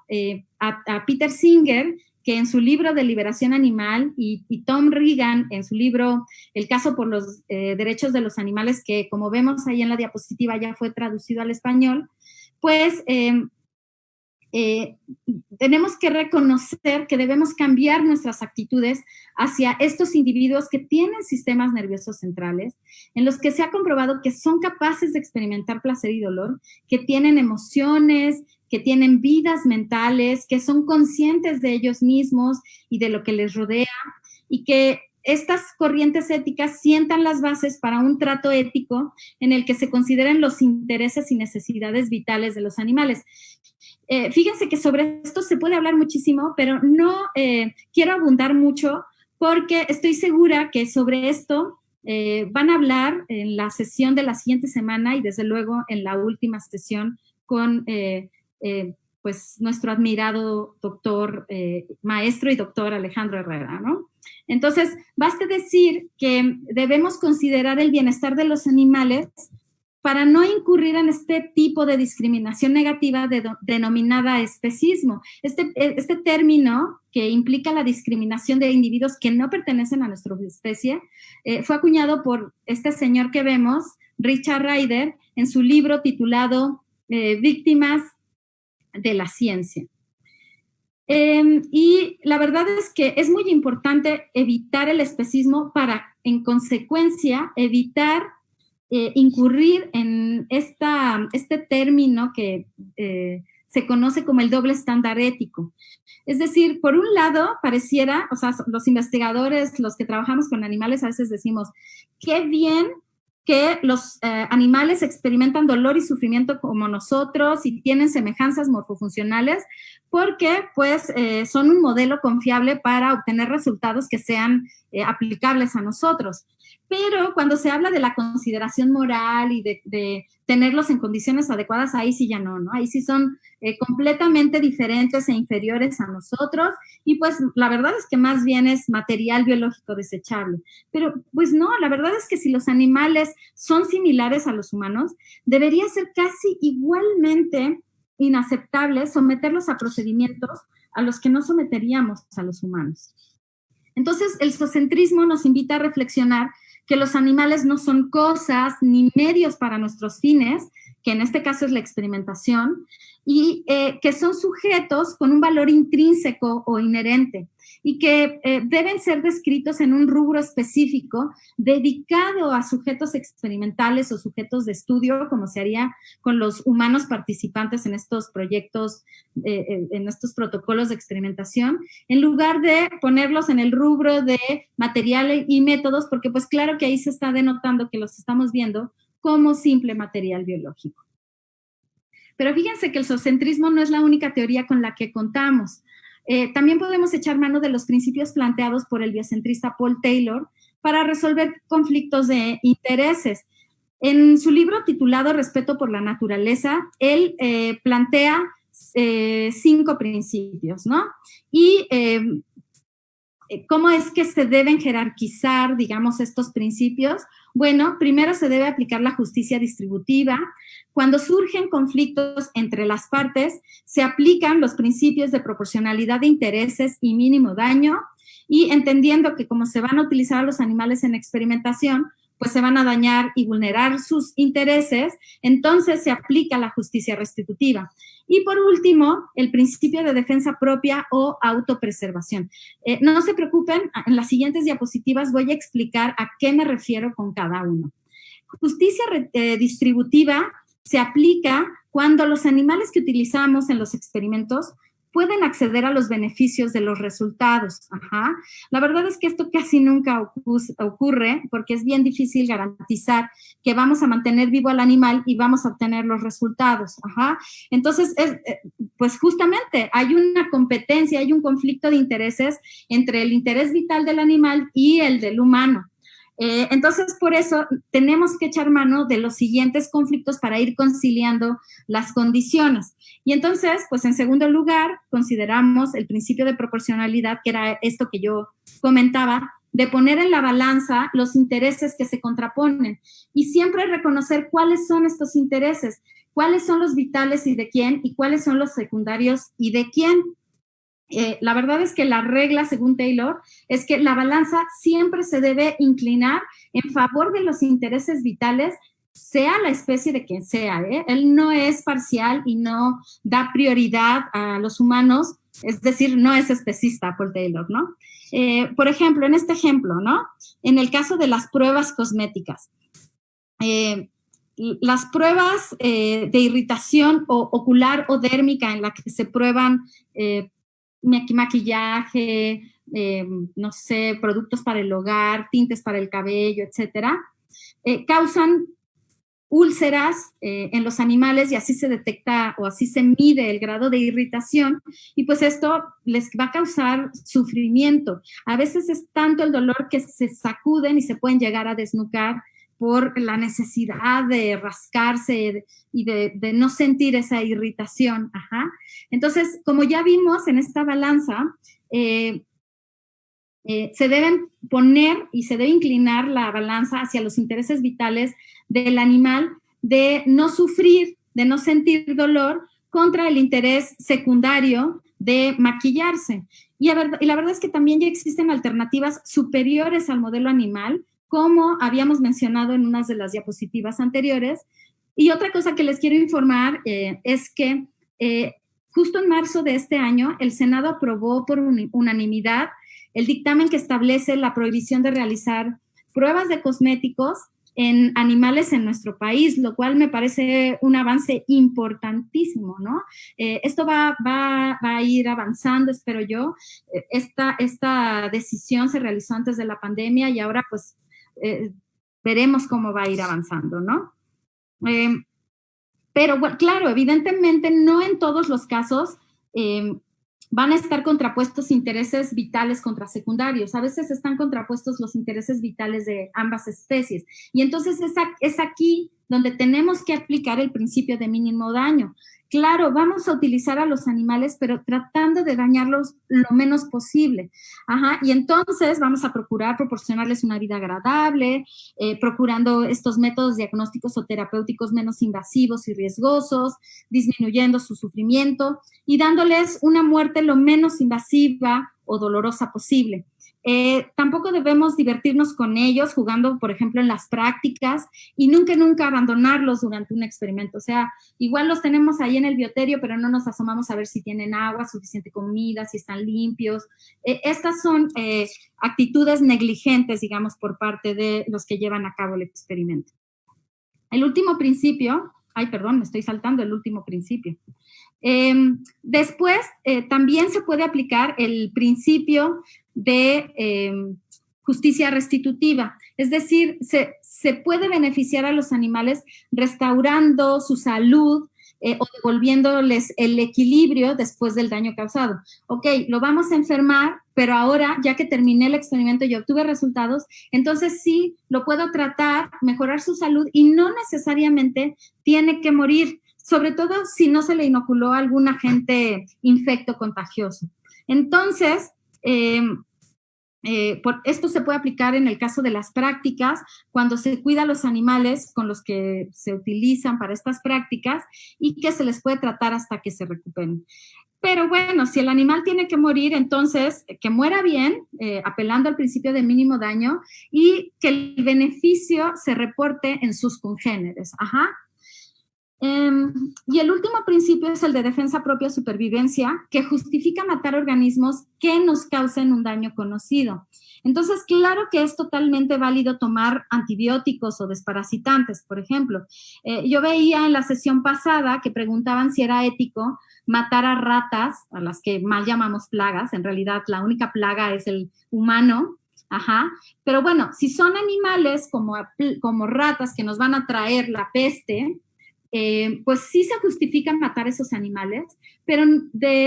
Speaker 2: a Peter Singer, que en su libro de Liberación Animal, y Tom Regan en su libro El caso por los derechos de los animales, que como vemos ahí en la diapositiva ya fue traducido al español, pues tenemos que reconocer que debemos cambiar nuestras actitudes hacia estos individuos que tienen sistemas nerviosos centrales, en los que se ha comprobado que son capaces de experimentar placer y dolor, que tienen emociones, que tienen vidas mentales, que son conscientes de ellos mismos y de lo que les rodea, y que estas corrientes éticas sientan las bases para un trato ético en el que se consideren los intereses y necesidades vitales de los animales. Fíjense que sobre esto se puede hablar muchísimo, pero no quiero abundar mucho porque estoy segura que sobre esto van a hablar en la sesión de la siguiente semana y desde luego en la última sesión con pues nuestro admirado doctor, maestro y doctor Alejandro Herrera, ¿no? Entonces, baste decir que debemos considerar el bienestar de los animales para no incurrir en este tipo de discriminación negativa denominada especismo. Este término, que implica la discriminación de individuos que no pertenecen a nuestra especie, fue acuñado por este señor que vemos, Richard Ryder, en su libro titulado Víctimas de la Ciencia. Y la verdad es que es muy importante evitar el especismo para, en consecuencia, evitar incurrir en este término que se conoce como el doble estándar ético. Es decir, por un lado, pareciera, o sea, los investigadores, los que trabajamos con animales, a veces decimos, qué bien que los animales experimentan dolor y sufrimiento como nosotros y tienen semejanzas morfofuncionales porque pues son un modelo confiable para obtener resultados que sean aplicables a nosotros. pero cuando se habla de la consideración moral y de tenerlos en condiciones adecuadas, ahí sí ya no, ¿no? Ahí sí son completamente diferentes e inferiores a nosotros, y pues la verdad es que más bien es material biológico desechable. Pero pues no, la verdad es que si los animales son similares a los humanos, debería ser casi igualmente inaceptable someterlos a procedimientos a los que no someteríamos a los humanos. Entonces, el zoocentrismo nos invita a reflexionar que los animales no son cosas ni medios para nuestros fines, que en este caso es la experimentación, y que son sujetos con un valor intrínseco o inherente, y que deben ser descritos en un rubro específico dedicado a sujetos experimentales o sujetos de estudio, como se haría con los humanos participantes en estos proyectos, en estos protocolos de experimentación, en lugar de ponerlos en el rubro de material y métodos, porque pues claro que ahí se está denotando que los estamos viendo como simple material biológico. Pero fíjense que el zoocentrismo no es la única teoría con la que contamos. También podemos echar mano de los principios planteados por el biocentrista Paul Taylor para resolver conflictos de intereses. En su libro titulado Respeto por la naturaleza, él plantea 5 principios, ¿no? Y ¿cómo es que se deben jerarquizar, digamos, estos principios? Bueno, primero se debe aplicar la justicia distributiva. Cuando surgen conflictos entre las partes, se aplican los principios de proporcionalidad de intereses y mínimo daño, y entendiendo que como se van a utilizar a los animales en experimentación, pues se van a dañar y vulnerar sus intereses, entonces se aplica la justicia restitutiva. Y por último, el principio de defensa propia o autopreservación. No se preocupen, en las siguientes diapositivas voy a explicar a qué me refiero con cada uno. Justicia distributiva se aplica cuando los animales que utilizamos en los experimentos pueden acceder a los beneficios de los resultados. Ajá. La verdad es que esto casi nunca ocurre porque es bien difícil garantizar que vamos a mantener vivo al animal y vamos a obtener los resultados. Ajá. Entonces, pues justamente hay una competencia, hay un conflicto de intereses entre el interés vital del animal y el del humano. Entonces, por eso tenemos que echar mano de los siguientes conflictos para ir conciliando las condiciones. Y entonces, pues en segundo lugar, consideramos el principio de proporcionalidad, que era esto que yo comentaba, de poner en la balanza los intereses que se contraponen y siempre reconocer cuáles son estos intereses, cuáles son los vitales y de quién, y cuáles son los secundarios y de quién. La verdad es que la regla, según Taylor, es que la balanza siempre se debe inclinar en favor de los intereses vitales, sea la especie de quien sea, ¿eh? Él no es parcial y no da prioridad a los humanos, es decir, no es especista, Paul Taylor, ¿no? Por ejemplo, en este ejemplo, ¿no? En el caso de las pruebas cosméticas, las pruebas de irritación ocular o dérmica en la que se prueban maquillaje, no sé, productos para el hogar, tintes para el cabello, etcétera, causan úlceras en los animales y así se detecta o así se mide el grado de irritación y pues esto les va a causar sufrimiento. A veces es tanto el dolor que se sacuden y se pueden llegar a desnucar por la necesidad de rascarse y de no sentir esa irritación. Ajá. Entonces, como ya vimos en esta balanza, se deben poner y se debe inclinar la balanza hacia los intereses vitales del animal de no sufrir, de no sentir dolor, contra el interés secundario de maquillarse. Y la verdad es que también ya existen alternativas superiores al modelo animal, como habíamos mencionado en unas de las diapositivas anteriores. Y otra cosa que les quiero informar es que justo en marzo de este año, el Senado aprobó por unanimidad el dictamen que establece la prohibición de realizar pruebas de cosméticos en animales en nuestro país, lo cual me parece un avance importantísimo, ¿no? Esto va a ir avanzando, espero yo. Esta decisión se realizó antes de la pandemia y ahora pues veremos cómo va a ir avanzando, ¿no? Pero bueno, claro, evidentemente no en todos los casos van a estar contrapuestos intereses vitales contra secundarios. A veces están contrapuestos los intereses vitales de ambas especies. Y entonces es aquí donde tenemos que aplicar el principio de mínimo daño. Claro, vamos a utilizar a los animales, pero tratando de dañarlos lo menos posible. Y entonces vamos a procurar proporcionarles una vida agradable, procurando estos métodos diagnósticos o terapéuticos menos invasivos y riesgosos, disminuyendo su sufrimiento y dándoles una muerte lo menos invasiva o dolorosa posible. Tampoco debemos divertirnos con ellos jugando, por ejemplo, en las prácticas y nunca abandonarlos durante un experimento. O sea, igual los tenemos ahí en el bioterio, pero no nos asomamos a ver si tienen agua, suficiente comida, si están limpios. Estas son actitudes negligentes, digamos, por parte de los que llevan a cabo el experimento. El último principio, me estoy saltando el último principio. Después, también se puede aplicar el principio de justicia restitutiva, es decir, se puede beneficiar a los animales restaurando su salud o devolviéndoles el equilibrio después del daño causado. Ok, lo vamos a enfermar, pero ahora, ya que terminé el experimento y obtuve resultados, entonces sí, lo puedo tratar, mejorar su salud y no necesariamente tiene que morir, sobre todo si no se le inoculó algún agente infecto contagioso. Entonces, esto se puede aplicar en el caso de las prácticas, cuando se cuida a los animales con los que se utilizan para estas prácticas y que se les puede tratar hasta que se recuperen. Pero bueno, si el animal tiene que morir, entonces que muera bien, apelando al principio de mínimo daño y que el beneficio se reporte en sus congéneres. Y el último principio es el de defensa propia o supervivencia, que justifica matar organismos que nos causen un daño conocido. Entonces, claro que es totalmente válido tomar antibióticos o desparasitantes, por ejemplo. Yo veía en la sesión pasada que preguntaban si era ético matar a ratas, a las que mal llamamos plagas. En realidad, la única plaga es el humano. Pero bueno, si son animales como ratas que nos van a traer la peste, pues sí se justifica matar esos animales, pero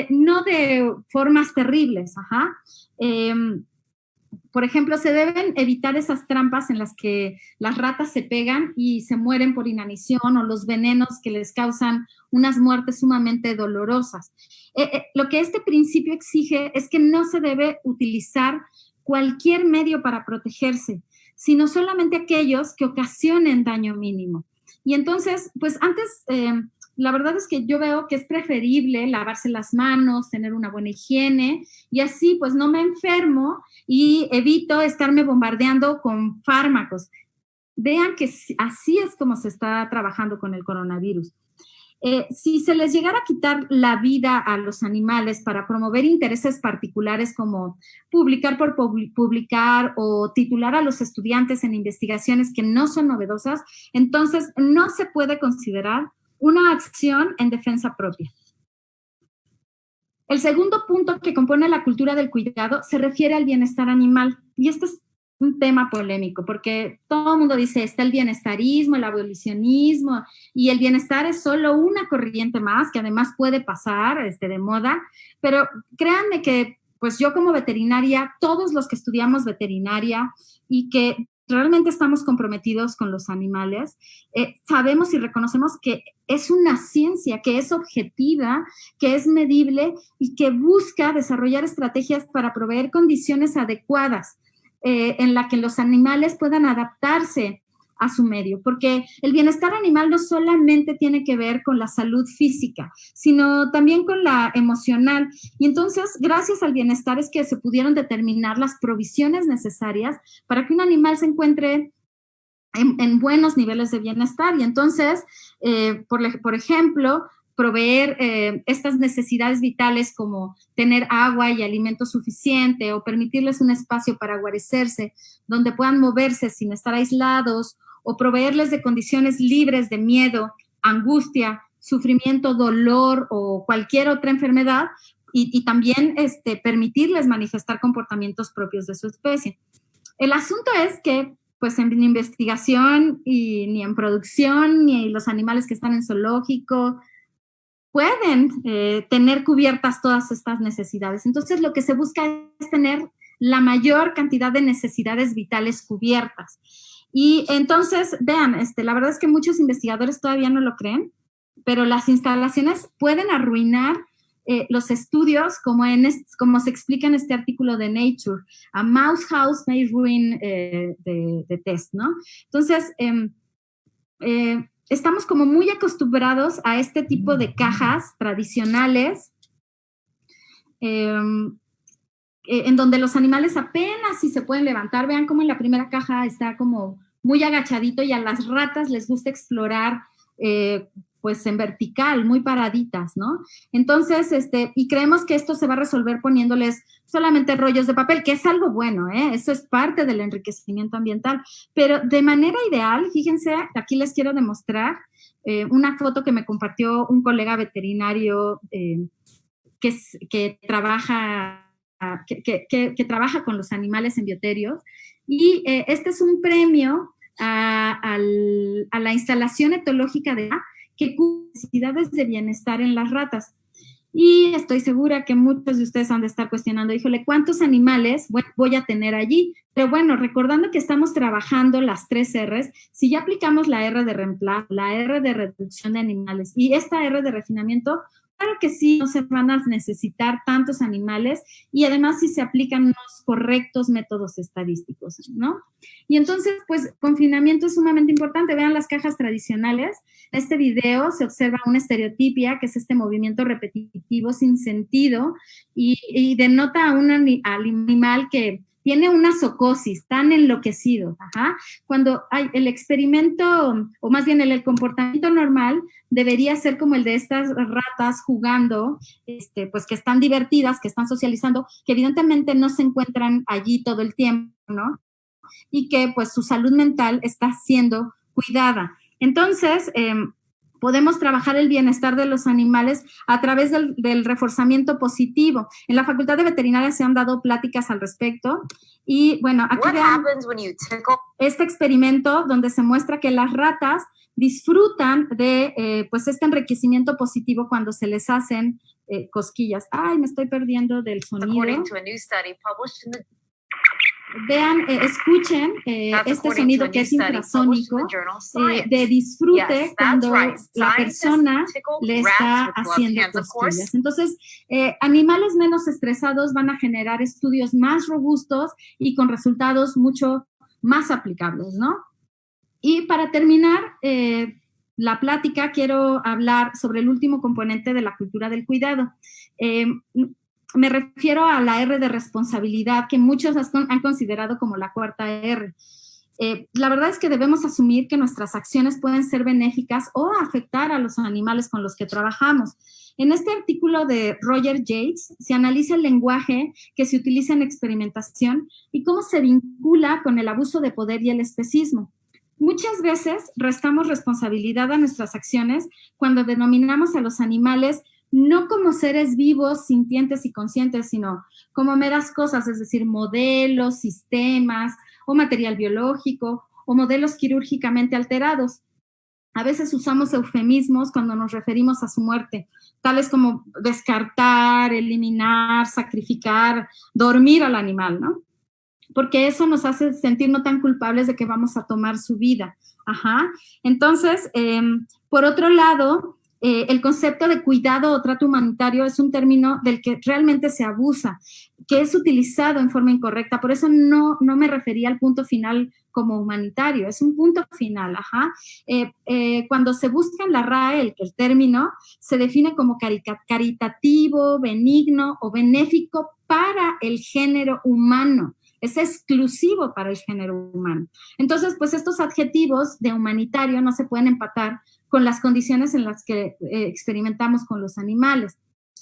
Speaker 2: no de formas terribles. Por ejemplo, se deben evitar esas trampas en las que las ratas se pegan y se mueren por inanición o los venenos que les causan unas muertes sumamente dolorosas. Lo que este principio exige es que no se debe utilizar cualquier medio para protegerse, sino solamente aquellos que ocasionen daño mínimo. Y entonces, pues antes, la verdad es que yo veo que es preferible lavarse las manos, tener una buena higiene y así pues no me enfermo y evito estarme bombardeando con fármacos. Vean que así es como se está trabajando con el coronavirus. Si se les llegara a quitar la vida a los animales para promover intereses particulares como publicar por publicar o titular a los estudiantes en investigaciones que no son novedosas, entonces no se puede considerar una acción en defensa propia. El segundo punto que compone la cultura del cuidado se refiere al bienestar animal. Y este es un tema polémico, porque todo el mundo dice, está el bienestarismo, el abolicionismo, y el bienestar es solo una corriente más, que además puede pasar de moda, pero créanme que pues yo como veterinaria, todos los que estudiamos veterinaria y que realmente estamos comprometidos con los animales, sabemos y reconocemos que es una ciencia, que es objetiva, que es medible y que busca desarrollar estrategias para proveer condiciones adecuadas en la que los animales puedan adaptarse a su medio, porque el bienestar animal no solamente tiene que ver con la salud física, sino también con la emocional. Y entonces, gracias al bienestar es que se pudieron determinar las provisiones necesarias para que un animal se encuentre en buenos niveles de bienestar. Y entonces, por ejemplo, proveer estas necesidades vitales como tener agua y alimento suficiente o permitirles un espacio para guarecerse, donde puedan moverse sin estar aislados, o proveerles de condiciones libres de miedo, angustia, sufrimiento, dolor o cualquier otra enfermedad, y también permitirles manifestar comportamientos propios de su especie. El asunto es que pues en investigación y ni en producción, ni los animales que están en zoológico, pueden tener cubiertas todas estas necesidades. Entonces, lo que se busca es tener la mayor cantidad de necesidades vitales cubiertas. Y entonces, vean, la verdad es que muchos investigadores todavía no lo creen, pero las instalaciones pueden arruinar los estudios, como se explica en este artículo de Nature. A mouse house may ruin the test, ¿no? Entonces, estamos como muy acostumbrados a este tipo de cajas tradicionales, en donde los animales apenas si se pueden levantar. Vean cómo en la primera caja está como muy agachadito, y a las ratas les gusta explorar pues en vertical, muy paraditas, ¿no? Entonces, y creemos que esto se va a resolver poniéndoles solamente rollos de papel, que es algo bueno, eso es parte del enriquecimiento ambiental, pero de manera ideal, fíjense, aquí les quiero demostrar una foto que me compartió un colega veterinario que trabaja con los animales en bioterios, y este es un premio a la instalación etológica de que cubre necesidades de bienestar en las ratas. Y estoy segura que muchos de ustedes han de estar cuestionando, híjole, ¿cuántos animales voy a tener allí? Pero bueno, recordando que estamos trabajando las 3 R's, si ya aplicamos la R de reemplazo, la R de reducción de animales y esta R de refinamiento, claro que sí, no se van a necesitar tantos animales, y además si se aplican unos correctos métodos estadísticos, ¿no? Y entonces, pues, confinamiento es sumamente importante. Vean las cajas tradicionales. En este video se observa una estereotipia, que es este movimiento repetitivo sin sentido, y denota a un animal que tiene una psicosis, tan enloquecido. Cuando hay el experimento, o más bien el comportamiento normal, debería ser como el de estas ratas jugando, pues que están divertidas, que están socializando, que evidentemente no se encuentran allí todo el tiempo, ¿no? Y que pues su salud mental está siendo cuidada. Entonces, podemos trabajar el bienestar de los animales a través del reforzamiento positivo. En la Facultad de Veterinaria se han dado pláticas al respecto. Y bueno, aquí vean este experimento donde se muestra que las ratas disfrutan de pues este enriquecimiento positivo cuando se les hacen cosquillas. Ay, me estoy perdiendo del sonido. Vean, escuchen este sonido que es infrasónico, de disfrute cuando la persona le está haciendo cosquillas. Entonces, animales menos estresados van a generar estudios más robustos y con resultados mucho más aplicables, ¿no? Y para terminar la plática, quiero hablar sobre el último componente de la cultura del cuidado. Me refiero a la R de responsabilidad, que muchos han considerado como la cuarta R. La verdad es que debemos asumir que nuestras acciones pueden ser benéficas o afectar a los animales con los que trabajamos. En este artículo de Roger Yates se analiza el lenguaje que se utiliza en experimentación y cómo se vincula con el abuso de poder y el especismo. Muchas veces restamos responsabilidad a nuestras acciones cuando denominamos a los animales no como seres vivos, sintientes y conscientes, sino como meras cosas, es decir, modelos, sistemas o material biológico o modelos quirúrgicamente alterados. A veces usamos eufemismos cuando nos referimos a su muerte, tales como descartar, eliminar, sacrificar, dormir al animal, ¿no? Porque eso nos hace sentir no tan culpables de que vamos a tomar su vida. Entonces, por otro lado, el concepto de cuidado o trato humanitario es un término del que realmente se abusa, que es utilizado en forma incorrecta. Por eso no me refería al punto final como humanitario, es un punto final. Cuando se busca en la RAE el término se define como caritativo, benigno o benéfico para el género humano. Es exclusivo para el género humano. Entonces, pues estos adjetivos de humanitario no se pueden empatar con las condiciones en las que experimentamos con los animales.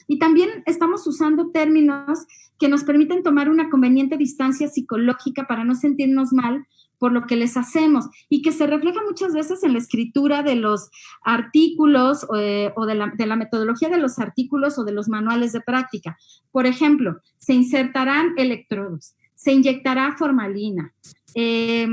Speaker 2: Y también estamos usando términos que nos permiten tomar una conveniente distancia psicológica para no sentirnos mal por lo que les hacemos, y que se refleja muchas veces en la escritura de los artículos o de la metodología de los artículos o de los manuales de práctica. Por ejemplo, se insertarán electrodos, se inyectará formalina, se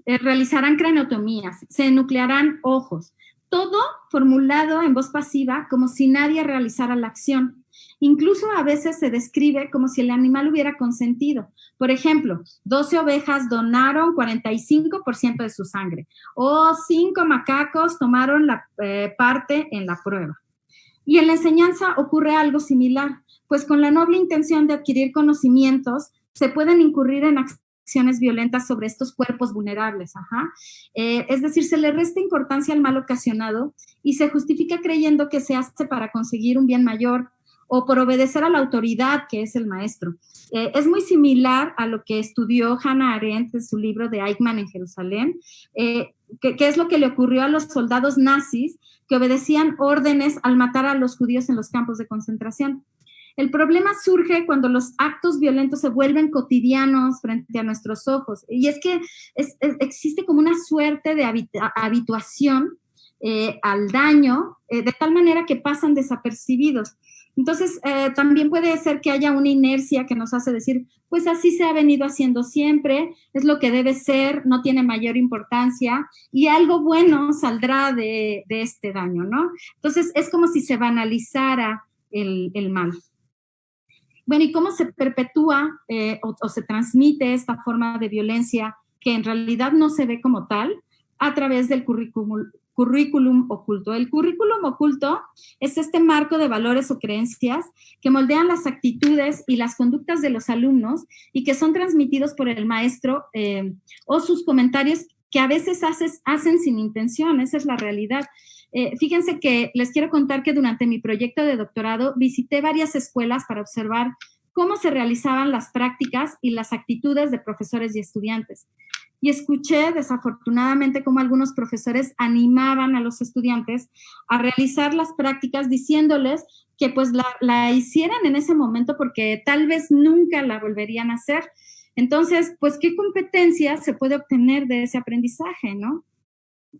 Speaker 2: realizarán craniotomías, se nuclearán ojos, todo formulado en voz pasiva como si nadie realizara la acción. Incluso a veces se describe como si el animal hubiera consentido. Por ejemplo, 12 ovejas donaron 45% de su sangre, o 5 macacos tomaron parte en la prueba. Y en la enseñanza ocurre algo similar, pues con la noble intención de adquirir conocimientos, se pueden incurrir en acciones violentas sobre estos cuerpos vulnerables. Es decir, se le resta importancia al mal ocasionado y se justifica creyendo que se hace para conseguir un bien mayor o por obedecer a la autoridad que es el maestro. Es muy similar a lo que estudió Hannah Arendt en su libro de Eichmann en Jerusalén, que es lo que le ocurrió a los soldados nazis que obedecían órdenes al matar a los judíos en los campos de concentración. El problema surge cuando los actos violentos se vuelven cotidianos frente a nuestros ojos. Y es que existe como una suerte de habituación al daño, de tal manera que pasan desapercibidos. Entonces, también puede ser que haya una inercia que nos hace decir, pues así se ha venido haciendo siempre, es lo que debe ser, no tiene mayor importancia y algo bueno saldrá de este daño, ¿no? Entonces, es como si se banalizara el mal. Bueno, ¿y cómo se perpetúa o se transmite esta forma de violencia que en realidad no se ve como tal? A través del currículum oculto. El currículum oculto es este marco de valores o creencias que moldean las actitudes y las conductas de los alumnos y que son transmitidos por el maestro o sus comentarios que a veces hacen sin intención. Esa es la realidad. Fíjense que les quiero contar que durante mi proyecto de doctorado visité varias escuelas para observar cómo se realizaban las prácticas y las actitudes de profesores y estudiantes. Y escuché desafortunadamente cómo algunos profesores animaban a los estudiantes a realizar las prácticas diciéndoles que pues la hicieran en ese momento porque tal vez nunca la volverían a hacer. Entonces, pues, ¿qué competencia se puede obtener de ese aprendizaje, no?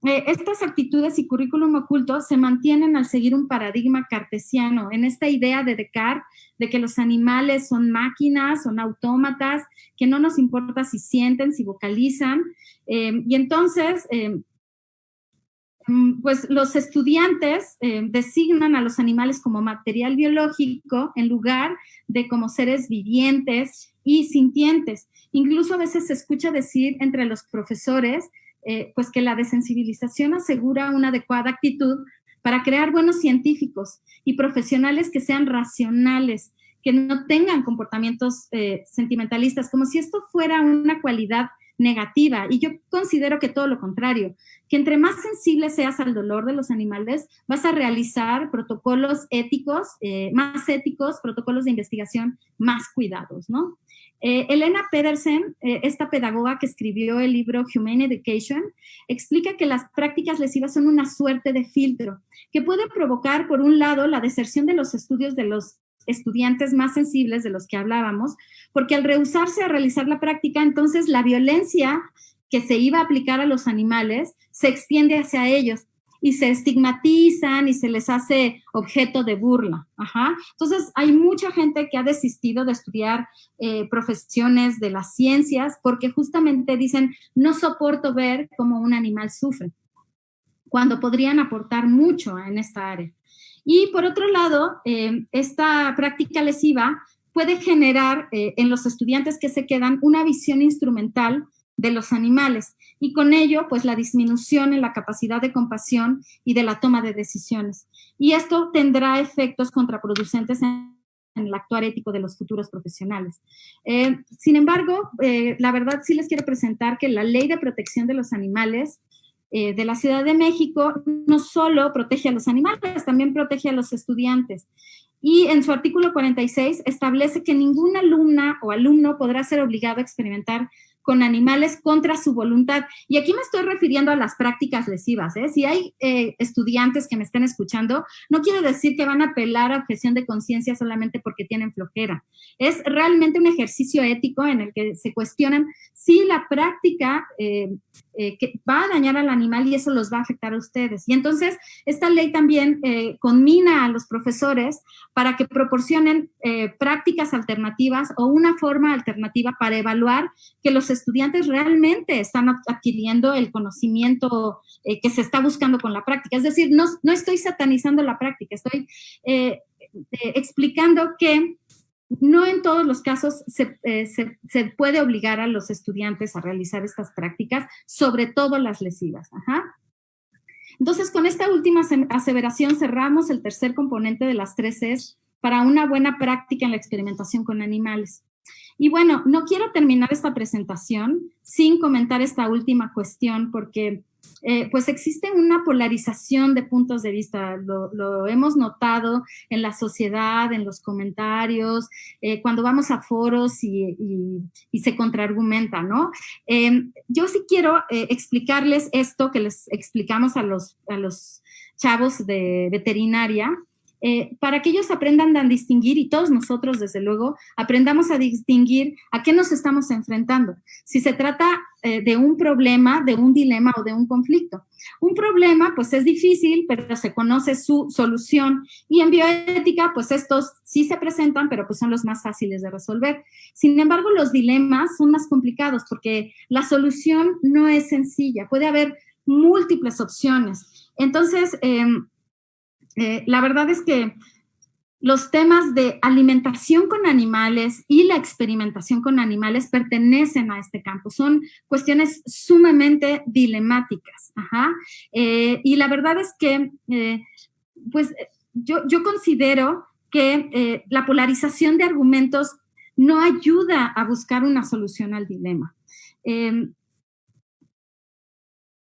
Speaker 2: Estas actitudes y currículum oculto se mantienen al seguir un paradigma cartesiano, en esta idea de Descartes de que los animales son máquinas, son autómatas, que no nos importa si sienten, si vocalizan, y entonces, pues los estudiantes designan a los animales como material biológico en lugar de como seres vivientes y sintientes. Incluso a veces se escucha decir entre los profesores pues que la desensibilización asegura una adecuada actitud para crear buenos científicos y profesionales que sean racionales, que no tengan comportamientos sentimentalistas, como si esto fuera una cualidad negativa. Y yo considero que todo lo contrario, que entre más sensible seas al dolor de los animales, vas a realizar protocolos éticos, más éticos, protocolos de investigación más cuidados, ¿no? Elena Pedersen, esta pedagoga que escribió el libro Humane Education, explica que las prácticas lesivas son una suerte de filtro que puede provocar, por un lado, la deserción de los estudios de los estudiantes más sensibles de los que hablábamos, porque al rehusarse a realizar la práctica, entonces la violencia que se iba a aplicar a los animales se extiende hacia ellos y se estigmatizan y se les hace objeto de burla. Entonces, hay mucha gente que ha desistido de estudiar profesiones de las ciencias porque justamente dicen, no soporto ver cómo un animal sufre, cuando podrían aportar mucho en esta área. Y por otro lado, esta práctica lesiva puede generar en los estudiantes que se quedan una visión instrumental de los animales y con ello pues la disminución en la capacidad de compasión y de la toma de decisiones. Y esto tendrá efectos contraproducentes en el actuar ético de los futuros profesionales. Sin embargo, la verdad sí les quiero presentar que la Ley de Protección de los Animales de la Ciudad de México no solo protege a los animales, también protege a los estudiantes. Y en su artículo 46 establece que ninguna alumna o alumno podrá ser obligado a experimentar con animales contra su voluntad. Y aquí me estoy refiriendo a las prácticas lesivas, ¿eh? Si hay estudiantes que me estén escuchando, no quiere decir que van a apelar a objeción de conciencia solamente porque tienen flojera. Es realmente un ejercicio ético en el que se cuestionan si la práctica que va a dañar al animal y eso los va a afectar a ustedes. Y entonces esta ley también conmina a los profesores para que proporcionen prácticas alternativas o una forma alternativa para evaluar que los estudiantes realmente están adquiriendo el conocimiento que se está buscando con la práctica. Es decir, no estoy satanizando la práctica, estoy explicando que no en todos los casos se puede obligar a los estudiantes a realizar estas prácticas, sobre todo las lesivas. Ajá. Entonces, con esta última aseveración cerramos el tercer componente de las 3 Cs para una buena práctica en la experimentación con animales. Y bueno, no quiero terminar esta presentación sin comentar esta última cuestión porque pues existe una polarización de puntos de vista, lo hemos notado en la sociedad, en los comentarios, cuando vamos a foros y se contraargumenta, ¿no? Yo sí quiero explicarles esto que les explicamos a los chavos de veterinaria, para que ellos aprendan a distinguir, y todos nosotros, desde luego, aprendamos a distinguir a qué nos estamos enfrentando. Si se trata de un problema, de un dilema o de un conflicto. Un problema, pues es difícil, pero se conoce su solución. Y en bioética, pues estos sí se presentan, pero pues son los más fáciles de resolver. Sin embargo, los dilemas son más complicados porque la solución no es sencilla. Puede haber múltiples opciones. Entonces, la verdad es que los temas de alimentación con animales y la experimentación con animales pertenecen a este campo. Son cuestiones sumamente dilemáticas. Ajá. Y la verdad es que, pues, yo considero que la polarización de argumentos no ayuda a buscar una solución al dilema.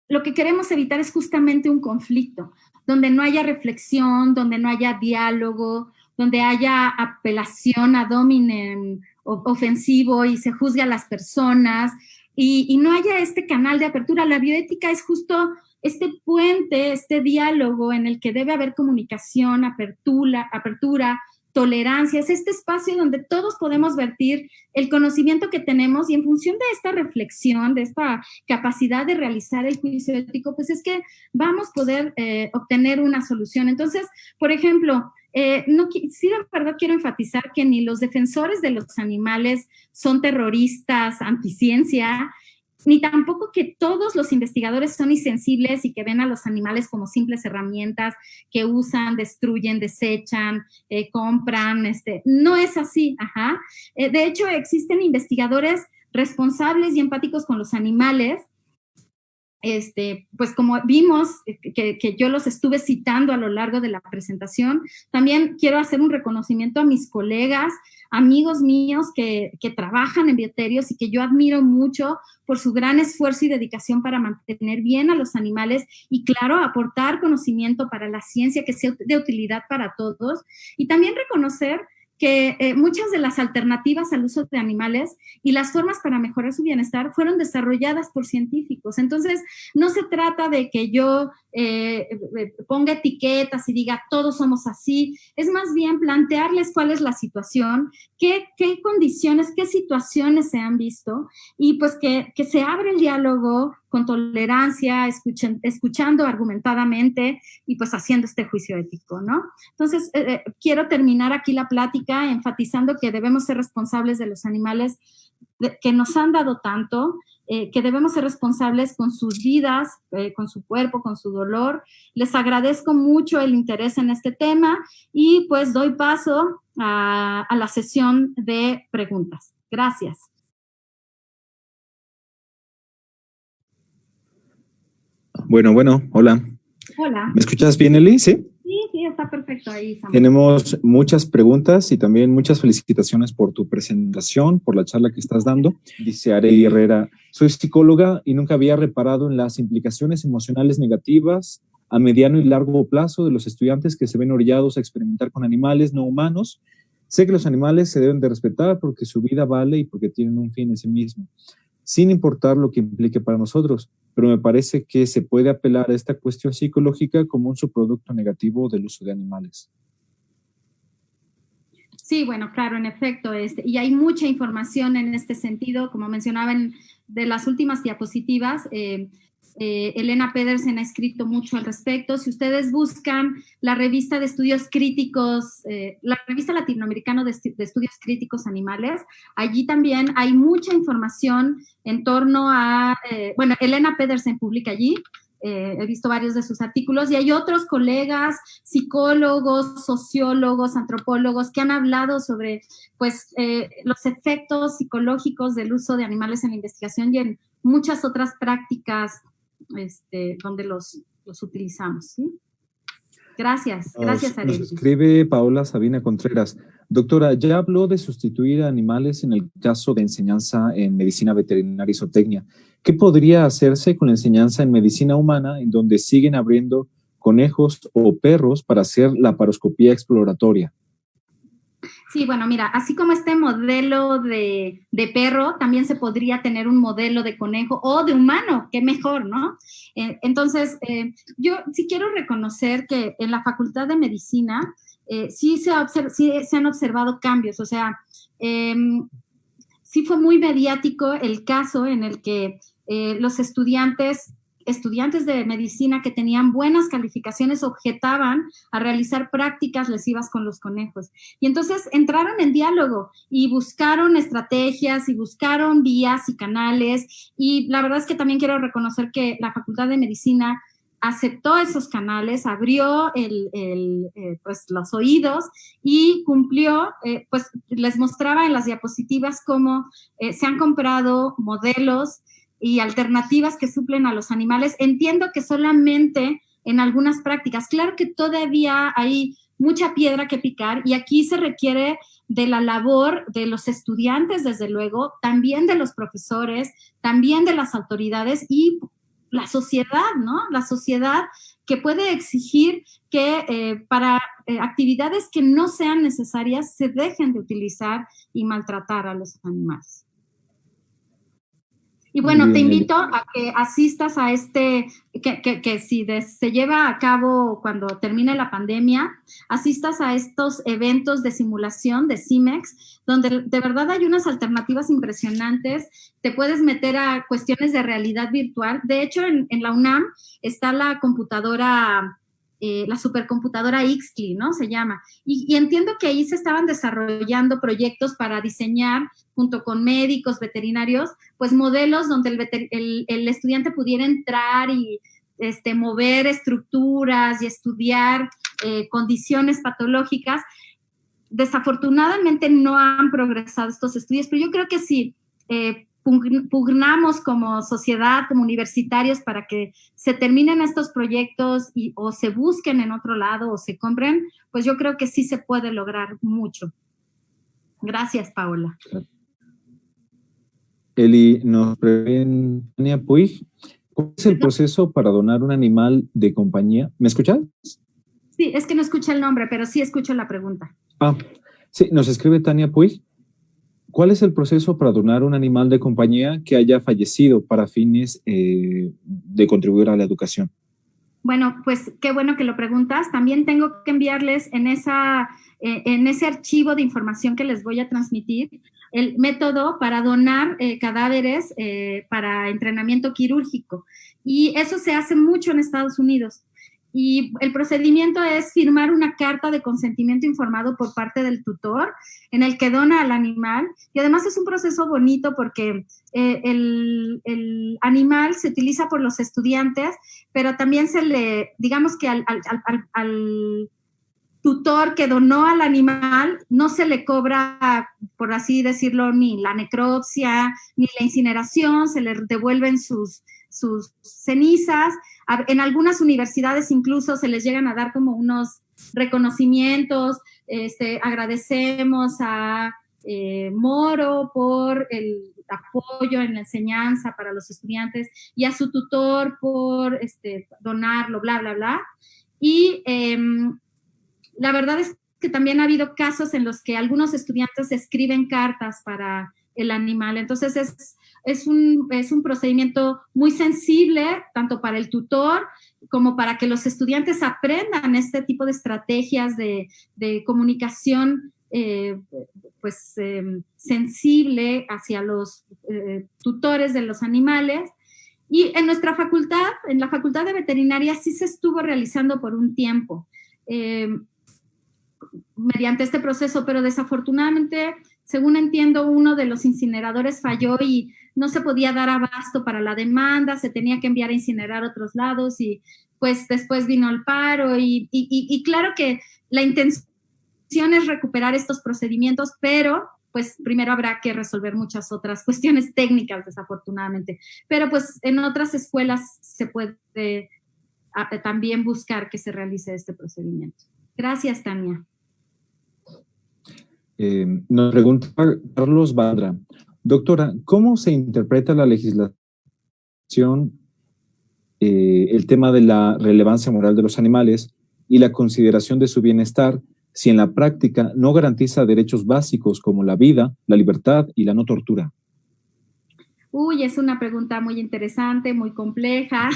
Speaker 2: Lo que queremos evitar es justamente un conflicto, donde no haya reflexión, donde no haya diálogo, donde haya apelación ad hominem ofensivo y se juzgue a las personas y no haya este canal de apertura. La bioética es justo este puente, este diálogo en el que debe haber comunicación, apertura, tolerancia. Es este espacio donde todos podemos vertir el conocimiento que tenemos y en función de esta reflexión, de esta capacidad de realizar el juicio ético, pues es que vamos a poder obtener una solución. Entonces, por ejemplo, sí de verdad quiero enfatizar que ni los defensores de los animales son terroristas, anticiencia, ni tampoco que todos los investigadores son insensibles y que ven a los animales como simples herramientas que usan, destruyen, desechan, compran. No es así. Ajá. De hecho, existen investigadores responsables y empáticos con los animales. Pues como vimos que yo los estuve citando a lo largo de la presentación, también quiero hacer un reconocimiento a mis colegas, amigos míos que trabajan en bioterios y que yo admiro mucho por su gran esfuerzo y dedicación para mantener bien a los animales y, claro, aportar conocimiento para la ciencia que sea de utilidad para todos. Y también reconocer que muchas de las alternativas al uso de animales y las formas para mejorar su bienestar fueron desarrolladas por científicos. Entonces, no se trata de que yo ponga etiquetas y diga todos somos así, es más bien plantearles cuál es la situación, qué condiciones, qué situaciones se han visto y pues que se abre el diálogo con tolerancia, escuchando argumentadamente y pues haciendo este juicio ético, ¿no? Entonces, quiero terminar aquí la plática enfatizando que debemos ser responsables de los animales que nos han dado tanto, que debemos ser responsables con sus vidas, con su cuerpo, con su dolor. Les agradezco mucho el interés en este tema y pues doy paso a la sesión de preguntas. Gracias.
Speaker 1: Bueno, hola.
Speaker 2: Hola.
Speaker 1: ¿Me escuchas bien, Eli? ¿Sí?
Speaker 2: Sí, está perfecto ahí. Samuel.
Speaker 1: Tenemos muchas preguntas y también muchas felicitaciones por tu presentación, por la charla que estás dando. Dice Arely Herrera, soy psicóloga y nunca había reparado en las implicaciones emocionales negativas a mediano y largo plazo de los estudiantes que se ven orillados a experimentar con animales no humanos. Sé que los animales se deben de respetar porque su vida vale y porque tienen un fin en sí mismo, sin importar lo que implique para nosotros, pero me parece que se puede apelar a esta cuestión psicológica como un subproducto negativo del uso de animales.
Speaker 2: Sí, bueno, claro, en efecto, y hay mucha información en este sentido, como mencionaban de las últimas diapositivas. Elena Pedersen ha escrito mucho al respecto. Si ustedes buscan la revista de estudios críticos, la revista latinoamericana de estudios críticos animales, allí también hay mucha información en torno a, bueno, Elena Pedersen publica allí. He visto varios de sus artículos y hay otros colegas, psicólogos, sociólogos, antropólogos que han hablado sobre pues, los efectos psicológicos del uso de animales en la investigación y en muchas otras prácticas donde los utilizamos. ¿Sí? Gracias, Ariel.
Speaker 1: Nos escribe Paola Sabina Contreras. Doctora, ya habló de sustituir a animales en el caso de enseñanza en medicina veterinaria y zootecnia. ¿Qué podría hacerse con la enseñanza en medicina humana, en donde siguen abriendo conejos o perros para hacer la paroscopía exploratoria?
Speaker 2: Sí, bueno, mira, así como este modelo de perro, también se podría tener un modelo de conejo o de humano, qué mejor, ¿no? Entonces, yo sí quiero reconocer que en la Facultad de Medicina sí se han observado cambios, o sea, sí fue muy mediático el caso en el que los estudiantes de medicina que tenían buenas calificaciones objetaban a realizar prácticas lesivas con los conejos. Y entonces entraron en diálogo y buscaron estrategias y buscaron vías y canales. Y la verdad es que también quiero reconocer que la Facultad de Medicina aceptó esos canales, abrió pues, los oídos y cumplió, pues les mostraba en las diapositivas cómo se han comprado modelos y alternativas que suplen a los animales. Entiendo que solamente en algunas prácticas, claro que todavía hay mucha piedra que picar y aquí se requiere de la labor de los estudiantes, desde luego, también de los profesores, también de las autoridades y la sociedad, ¿no? La sociedad que puede exigir que para actividades que no sean necesarias se dejen de utilizar y maltratar a los animales. Y bueno, bien, te invito a que asistas a que si se lleva a cabo cuando termine la pandemia, asistas a estos eventos de simulación de CIMEX, donde de verdad hay unas alternativas impresionantes. Te puedes meter a cuestiones de realidad virtual. De hecho, en la UNAM está la computadora, la supercomputadora Ixtli, ¿no? Se llama. Y entiendo que ahí se estaban desarrollando proyectos para diseñar, junto con médicos, veterinarios, pues modelos donde el estudiante pudiera entrar y mover estructuras y estudiar condiciones patológicas. Desafortunadamente no han progresado estos estudios, pero yo creo que sí, pugnamos como sociedad, como universitarios, para que se terminen estos proyectos o se busquen en otro lado o se compren, pues yo creo que sí se puede lograr mucho. Gracias, Paola.
Speaker 1: Eli, nos pregunta Tania Puig, ¿cuál es el proceso para donar un animal de compañía? ¿Me escuchas?
Speaker 2: Sí, es que no escucho el nombre, pero sí escucho la pregunta.
Speaker 1: Sí, nos escribe Tania Puig. ¿Cuál es el proceso para donar un animal de compañía que haya fallecido para fines de contribuir a la educación?
Speaker 2: Bueno, pues qué bueno que lo preguntas. También tengo que enviarles en ese archivo de información que les voy a transmitir el método para donar cadáveres para entrenamiento quirúrgico. Y eso se hace mucho en Estados Unidos. Y el procedimiento es firmar una carta de consentimiento informado por parte del tutor en el que dona al animal. Y además es un proceso bonito porque el animal se utiliza por los estudiantes, pero también digamos que al tutor que donó al animal no se le cobra, por así decirlo, ni la necropsia, ni la incineración, se le devuelven sus cenizas. En algunas universidades incluso se les llegan a dar como unos reconocimientos. Agradecemos a Moro por el apoyo en la enseñanza para los estudiantes y a su tutor por donarlo, bla, bla, bla. Y la verdad es que también ha habido casos en los que algunos estudiantes escriben cartas para el animal. Entonces es un procedimiento muy sensible, tanto para el tutor como para que los estudiantes aprendan este tipo de estrategias de comunicación sensible hacia los tutores de los animales. Y en nuestra facultad, en la Facultad de Veterinaria, sí se estuvo realizando por un tiempo mediante este proceso, pero desafortunadamente, según entiendo, uno de los incineradores falló y no se podía dar abasto para la demanda, se tenía que enviar a incinerar a otros lados y pues después vino el paro y claro que la intención es recuperar estos procedimientos, pero pues primero habrá que resolver muchas otras cuestiones técnicas, desafortunadamente. Pero pues en otras escuelas se puede también buscar que se realice este procedimiento. Gracias, Tania.
Speaker 1: Nos pregunta Carlos Badra. Doctora, ¿cómo se interpreta la legislación, el tema de la relevancia moral de los animales y la consideración de su bienestar, si en la práctica no garantiza derechos básicos como la vida, la libertad y la no tortura?
Speaker 2: Uy, es una pregunta muy interesante, muy compleja.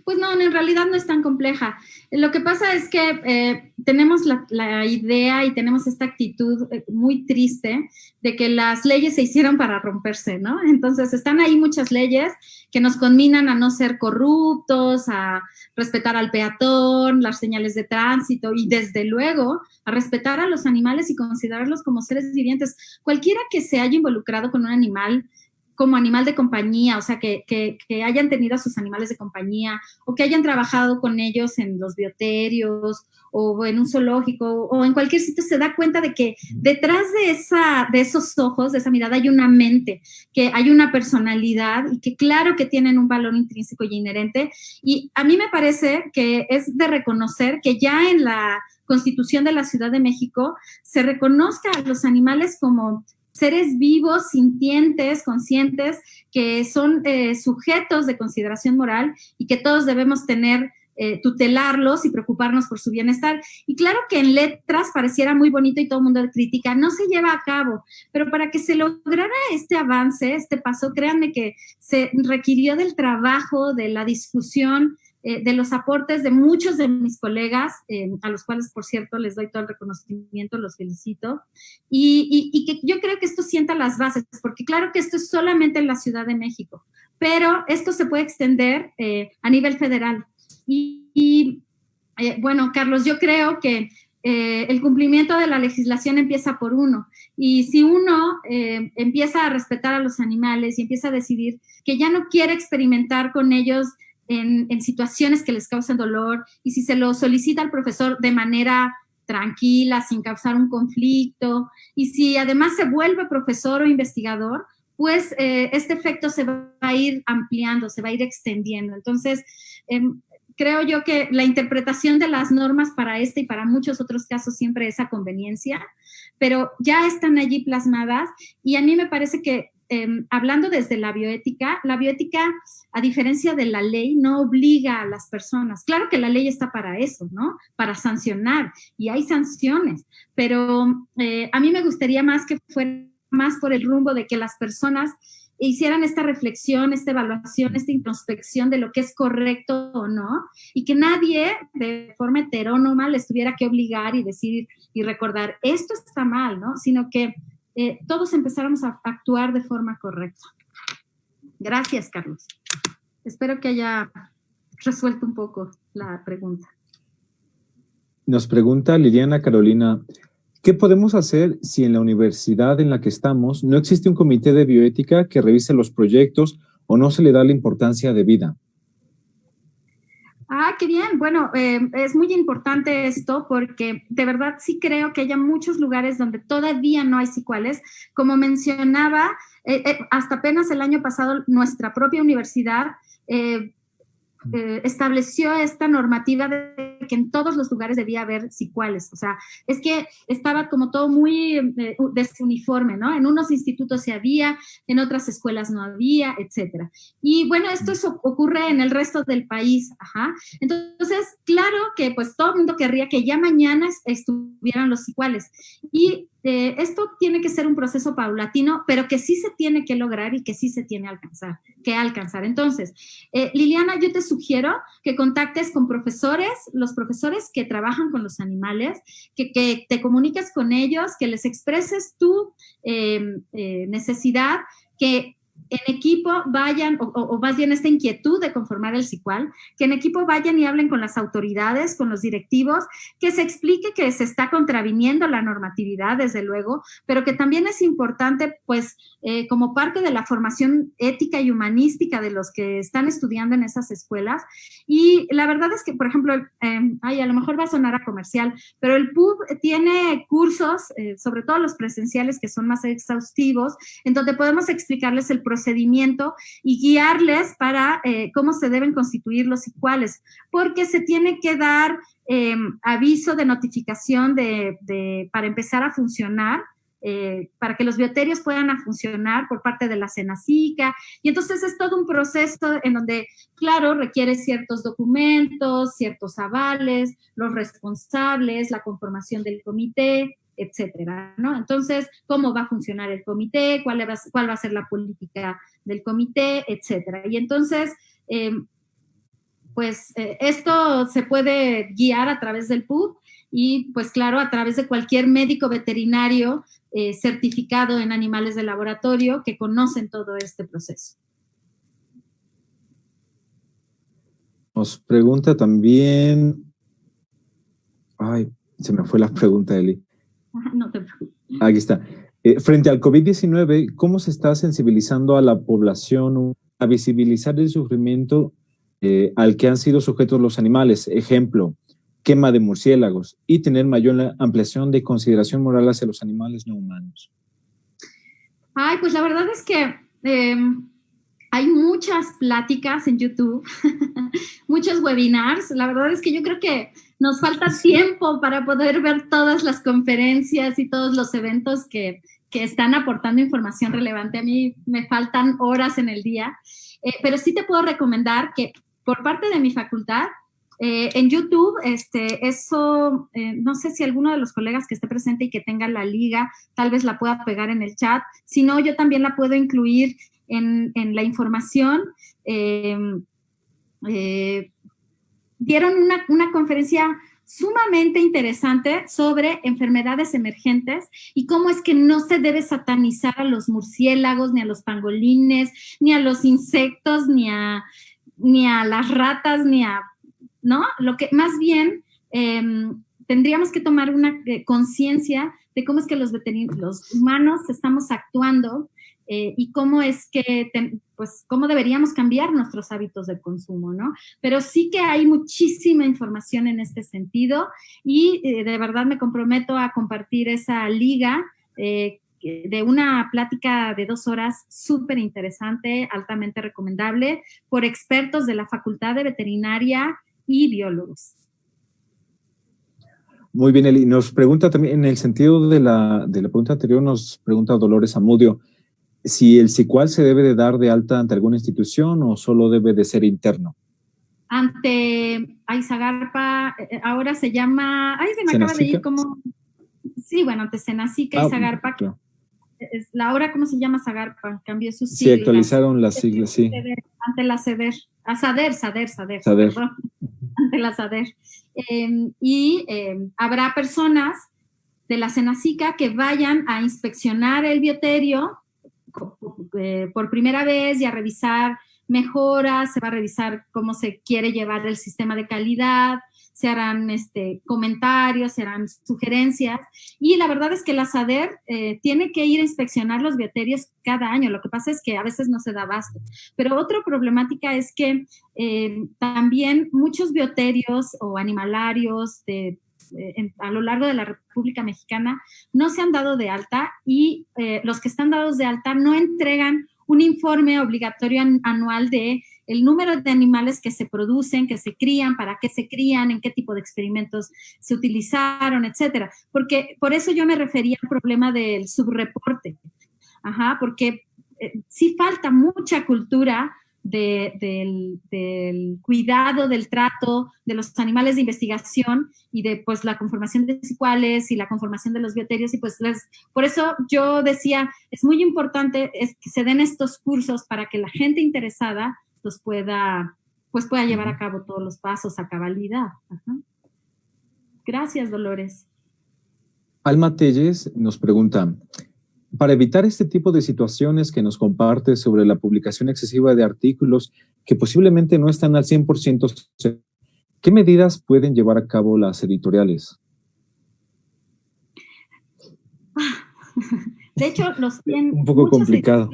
Speaker 2: Pues no, en realidad no es tan compleja. Lo que pasa es que tenemos la idea y tenemos esta actitud muy triste de que las leyes se hicieron para romperse, ¿no? Entonces están ahí muchas leyes que nos conminan a no ser corruptos, a respetar al peatón, las señales de tránsito y desde luego a respetar a los animales y considerarlos como seres vivientes. Cualquiera que se haya involucrado con un animal como animal de compañía, o sea, que hayan tenido a sus animales de compañía o que hayan trabajado con ellos en los bioterios o en un zoológico o en cualquier sitio, se da cuenta de que detrás de esos ojos, de esa mirada, hay una mente, que hay una personalidad y que claro que tienen un valor intrínseco y inherente. Y a mí me parece que es de reconocer que ya en la Constitución de la Ciudad de México se reconozca a los animales como seres vivos, sintientes, conscientes, que son sujetos de consideración moral y que todos debemos tutelarlos y preocuparnos por su bienestar. Y claro que en letras pareciera muy bonito y todo el mundo critica, no se lleva a cabo, pero para que se lograra este avance, este paso, créanme que se requirió del trabajo, de la discusión, de los aportes de muchos de mis colegas, a los cuales, por cierto, les doy todo el reconocimiento, los felicito, y que yo creo que esto sienta las bases, porque claro que esto es solamente en la Ciudad de México, pero esto se puede extender a nivel federal. Bueno, Carlos, yo creo que el cumplimiento de la legislación empieza por uno, y si uno empieza a respetar a los animales y empieza a decidir que ya no quiere experimentar con ellos en situaciones que les causan dolor, y si se lo solicita al profesor de manera tranquila, sin causar un conflicto, y si además se vuelve profesor o investigador, pues este efecto se va a ir ampliando, se va a ir extendiendo. Entonces, creo yo que la interpretación de las normas para este y para muchos otros casos siempre es a conveniencia, pero ya están allí plasmadas, y a mí me parece que hablando desde la bioética, a diferencia de la ley, no obliga a las personas. Claro que la ley está para eso, ¿no? Para sancionar, y hay sanciones, pero a mí me gustaría más que fuera más por el rumbo de que las personas hicieran esta reflexión, esta evaluación, esta introspección de lo que es correcto o no, y que nadie de forma heterónoma les tuviera que obligar y decir y recordar, esto está mal, ¿no? Sino que todos empezáramos a actuar de forma correcta. Gracias, Carlos. Espero que haya resuelto un poco la pregunta.
Speaker 1: Nos pregunta Liliana Carolina, ¿qué podemos hacer si en la universidad en la que estamos no existe un comité de bioética que revise los proyectos o no se le da la importancia debida?
Speaker 2: Ah, qué bien. Bueno, es muy importante esto porque de verdad sí creo que haya muchos lugares donde todavía no hay CICUALES. Como mencionaba, hasta apenas el año pasado nuestra propia universidad estableció esta normativa de que en todos los lugares debía haber CICUALES. O sea, es que estaba como todo muy desuniforme, ¿no? En unos institutos se había, en otras escuelas no había, etcétera. Y bueno, esto ocurre en el resto del país. Ajá. Entonces, claro que pues todo el mundo querría que ya mañana estuvieran los CICUALES. Y esto tiene que ser un proceso paulatino, pero que sí se tiene que lograr y que sí se tiene que alcanzar. Entonces, Liliana, yo te sugiero que contactes con los profesores que trabajan con los animales, que te comuniques con ellos, que les expreses tu necesidad, que en equipo vayan, o más bien esta inquietud de conformar el CICUAL, que en equipo vayan y hablen con las autoridades, con los directivos, que se explique que se está contraviniendo la normatividad, desde luego, pero que también es importante, pues, como parte de la formación ética y humanística de los que están estudiando en esas escuelas. Y la verdad es que, por ejemplo, a lo mejor va a sonar a comercial, pero el PUB tiene cursos, sobre todo los presenciales, que son más exhaustivos, en donde podemos explicarles el procedimiento y guiarles para cómo se deben constituir los CICUALes, porque se tiene que dar aviso de notificación para empezar a funcionar, para que los bioterios puedan funcionar por parte de la Senacica, y entonces es todo un proceso en donde, claro, requiere ciertos documentos, ciertos avales, los responsables, la conformación del comité, etcétera, ¿no? Entonces, ¿cómo va a funcionar el comité? ¿Cuál va a ser la política del comité? Etcétera. Y entonces, esto se puede guiar a través del PUB y, pues claro, a través de cualquier médico veterinario certificado en animales de laboratorio que conocen todo este proceso.
Speaker 1: Nos pregunta también... Ay, se me fue la pregunta, Eli.
Speaker 2: No te preocupes.
Speaker 1: Aquí está. Frente al COVID-19, ¿cómo se está sensibilizando a la población a visibilizar el sufrimiento al que han sido sujetos los animales? Ejemplo, quema de murciélagos, y tener mayor ampliación de consideración moral hacia los animales no humanos.
Speaker 2: Ay, pues la verdad es que hay muchas pláticas en YouTube, muchos webinars. La verdad es que yo creo que nos falta tiempo para poder ver todas las conferencias y todos los eventos que están aportando información relevante. A mí me faltan horas en el día, pero sí te puedo recomendar que por parte de mi facultad, en YouTube, no sé si alguno de los colegas que esté presente y que tenga la liga, tal vez la pueda pegar en el chat. Si no, yo también la puedo incluir en la información. Dieron una conferencia sumamente interesante sobre enfermedades emergentes y cómo es que no se debe satanizar a los murciélagos, ni a los pangolines, ni a los insectos, ni a las ratas, ¿no? Lo que más bien tendríamos que tomar una conciencia de cómo es que los humanos estamos actuando y cómo es que, cómo deberíamos cambiar nuestros hábitos de consumo, ¿no? Pero sí que hay muchísima información en este sentido y de verdad me comprometo a compartir esa liga de una plática de 2 horas súper interesante, altamente recomendable, por expertos de la Facultad de Veterinaria y biólogos.
Speaker 1: Muy bien, Eli. Nos pregunta también, en el sentido de la pregunta anterior, nos pregunta Dolores Amudio, si el CICUAL se debe de dar de alta ante alguna institución o solo debe de ser interno.
Speaker 2: Ante Zagarpa, ahora se llama, se me acaba de ir como, sí, bueno, ante Senacica y Zagarpa, claro. Ahora, ¿cómo se llama Zagarpa? Cambió sus siglas.
Speaker 1: Sí, actualizaron las siglas, sí.
Speaker 2: Ante la SADER, SADER. Perdón, ante la SADER. Habrá personas de la Senacica que vayan a inspeccionar el bioterio por primera vez y a revisar mejoras, se va a revisar cómo se quiere llevar el sistema de calidad, se harán comentarios, se harán sugerencias, y la verdad es que la SADER tiene que ir a inspeccionar los bioterios cada año. Lo que pasa es que a veces no se da abasto. Pero otra problemática es que también muchos bioterios o animalarios a lo largo de la República Mexicana no se han dado de alta y los que están dados de alta no entregan un informe obligatorio anual de el número de animales que se producen, que se crían, para qué se crían, en qué tipo de experimentos se utilizaron, etcétera. Porque por eso yo me refería al problema del subreporte. Porque sí falta mucha cultura del cuidado, del trato de los animales de investigación y de pues la conformación de SQLs y la conformación de los bioterios, y pues por eso yo decía, es muy importante que se den estos cursos para que la gente interesada los pueda llevar a cabo todos los pasos a cabalidad. Ajá. Gracias, Dolores.
Speaker 1: Alma Telles nos pregunta, para evitar este tipo de situaciones que nos comparte sobre la publicación excesiva de artículos que posiblemente no están al 100%, ¿qué medidas pueden llevar a cabo las editoriales?
Speaker 2: De hecho,
Speaker 1: un poco complicado.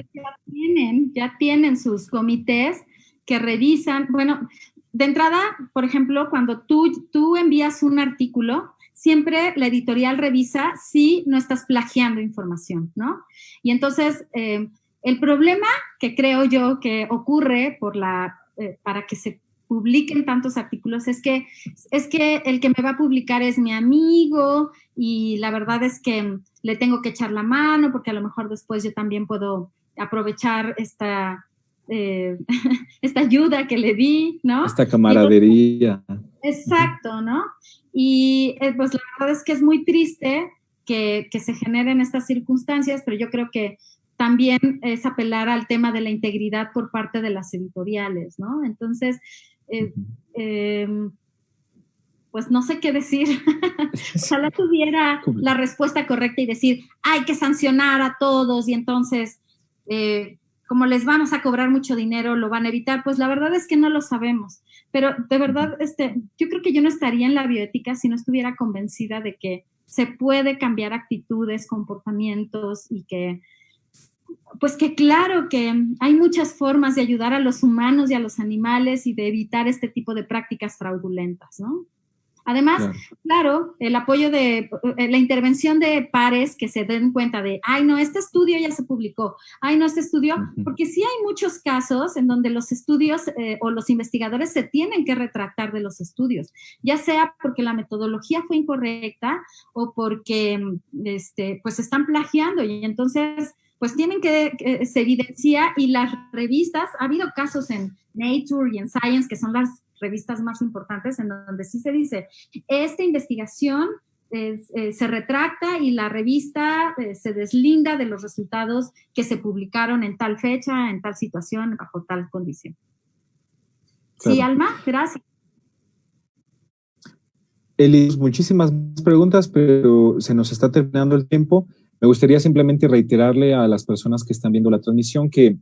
Speaker 2: Ya tienen sus comités que revisan. Bueno, de entrada, por ejemplo, cuando tú envías un artículo, siempre la editorial revisa si no estás plagiando información, ¿no? Y entonces, el problema que creo yo que ocurre para que se publiquen tantos artículos es que el que me va a publicar es mi amigo y la verdad es que le tengo que echar la mano porque a lo mejor después yo también puedo aprovechar esta ayuda que le di, ¿no?
Speaker 1: Esta camaradería.
Speaker 2: Exacto, ¿no? Y pues la verdad es que es muy triste que se generen estas circunstancias, pero yo creo que también es apelar al tema de la integridad por parte de las editoriales, ¿no? Entonces, pues no sé qué decir. Ojalá tuviera la respuesta correcta y decir, hay que sancionar a todos y entonces, como les vamos a cobrar mucho dinero, lo van a evitar. Pues la verdad es que no lo sabemos. Pero de verdad, yo creo que yo no estaría en la bioética si no estuviera convencida de que se puede cambiar actitudes, comportamientos y que, pues que claro que hay muchas formas de ayudar a los humanos y a los animales y de evitar este tipo de prácticas fraudulentas, ¿no? Además, claro, el apoyo de la intervención de pares que se den cuenta de, ay, no, este estudio ya se publicó, ay, no, este estudio, porque sí hay muchos casos en donde los estudios o los investigadores se tienen que retractar de los estudios, ya sea porque la metodología fue incorrecta o porque pues están plagiando y entonces pues tienen que, se evidencia y las revistas, ha habido casos en Nature y en Science, que son las revistas más importantes, en donde sí se dice, esta investigación se retracta y la revista se deslinda de los resultados que se publicaron en tal fecha, en tal situación, bajo tal condición. Claro. Sí, Alma, gracias.
Speaker 1: Eli, muchísimas preguntas, pero se nos está terminando el tiempo. Me gustaría simplemente reiterarle a las personas que están viendo la transmisión que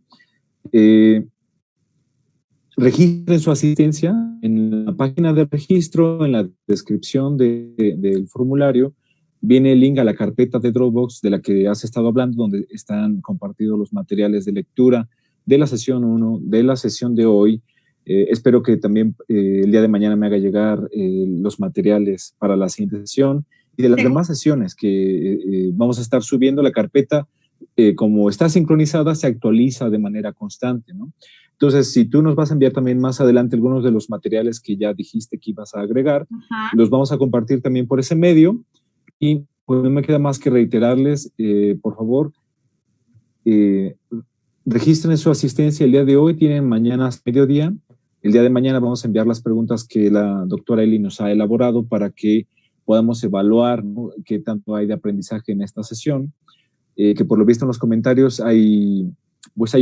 Speaker 1: registren su asistencia en la página de registro, en la descripción del formulario, viene el link a la carpeta de Dropbox de la que has estado hablando, donde están compartidos los materiales de lectura de la sesión 1, de la sesión de hoy. Espero que también el día de mañana me haga llegar los materiales para la siguiente sesión y de las demás sesiones que vamos a estar subiendo. La carpeta, como está sincronizada, se actualiza de manera constante, ¿no? Entonces, si tú nos vas a enviar también más adelante algunos de los materiales que ya dijiste que ibas a agregar, los vamos a compartir también por ese medio. Y pues no me queda más que reiterarles, por favor, registren su asistencia el día de hoy, tienen mañana hasta mediodía. El día de mañana vamos a enviar las preguntas que la doctora Eli nos ha elaborado para que podamos evaluar, ¿no?, qué tanto hay de aprendizaje en esta sesión. Que por lo visto en los comentarios hay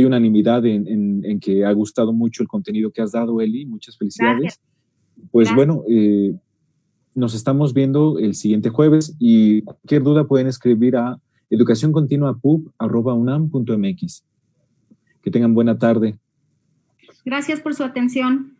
Speaker 1: unanimidad en que ha gustado mucho el contenido que has dado, Eli. Muchas felicidades. Gracias. Pues gracias. Bueno, nos estamos viendo el siguiente jueves y cualquier duda pueden escribir a educacioncontinuapub@unam.mx. Que tengan buena tarde.
Speaker 2: Gracias por su atención.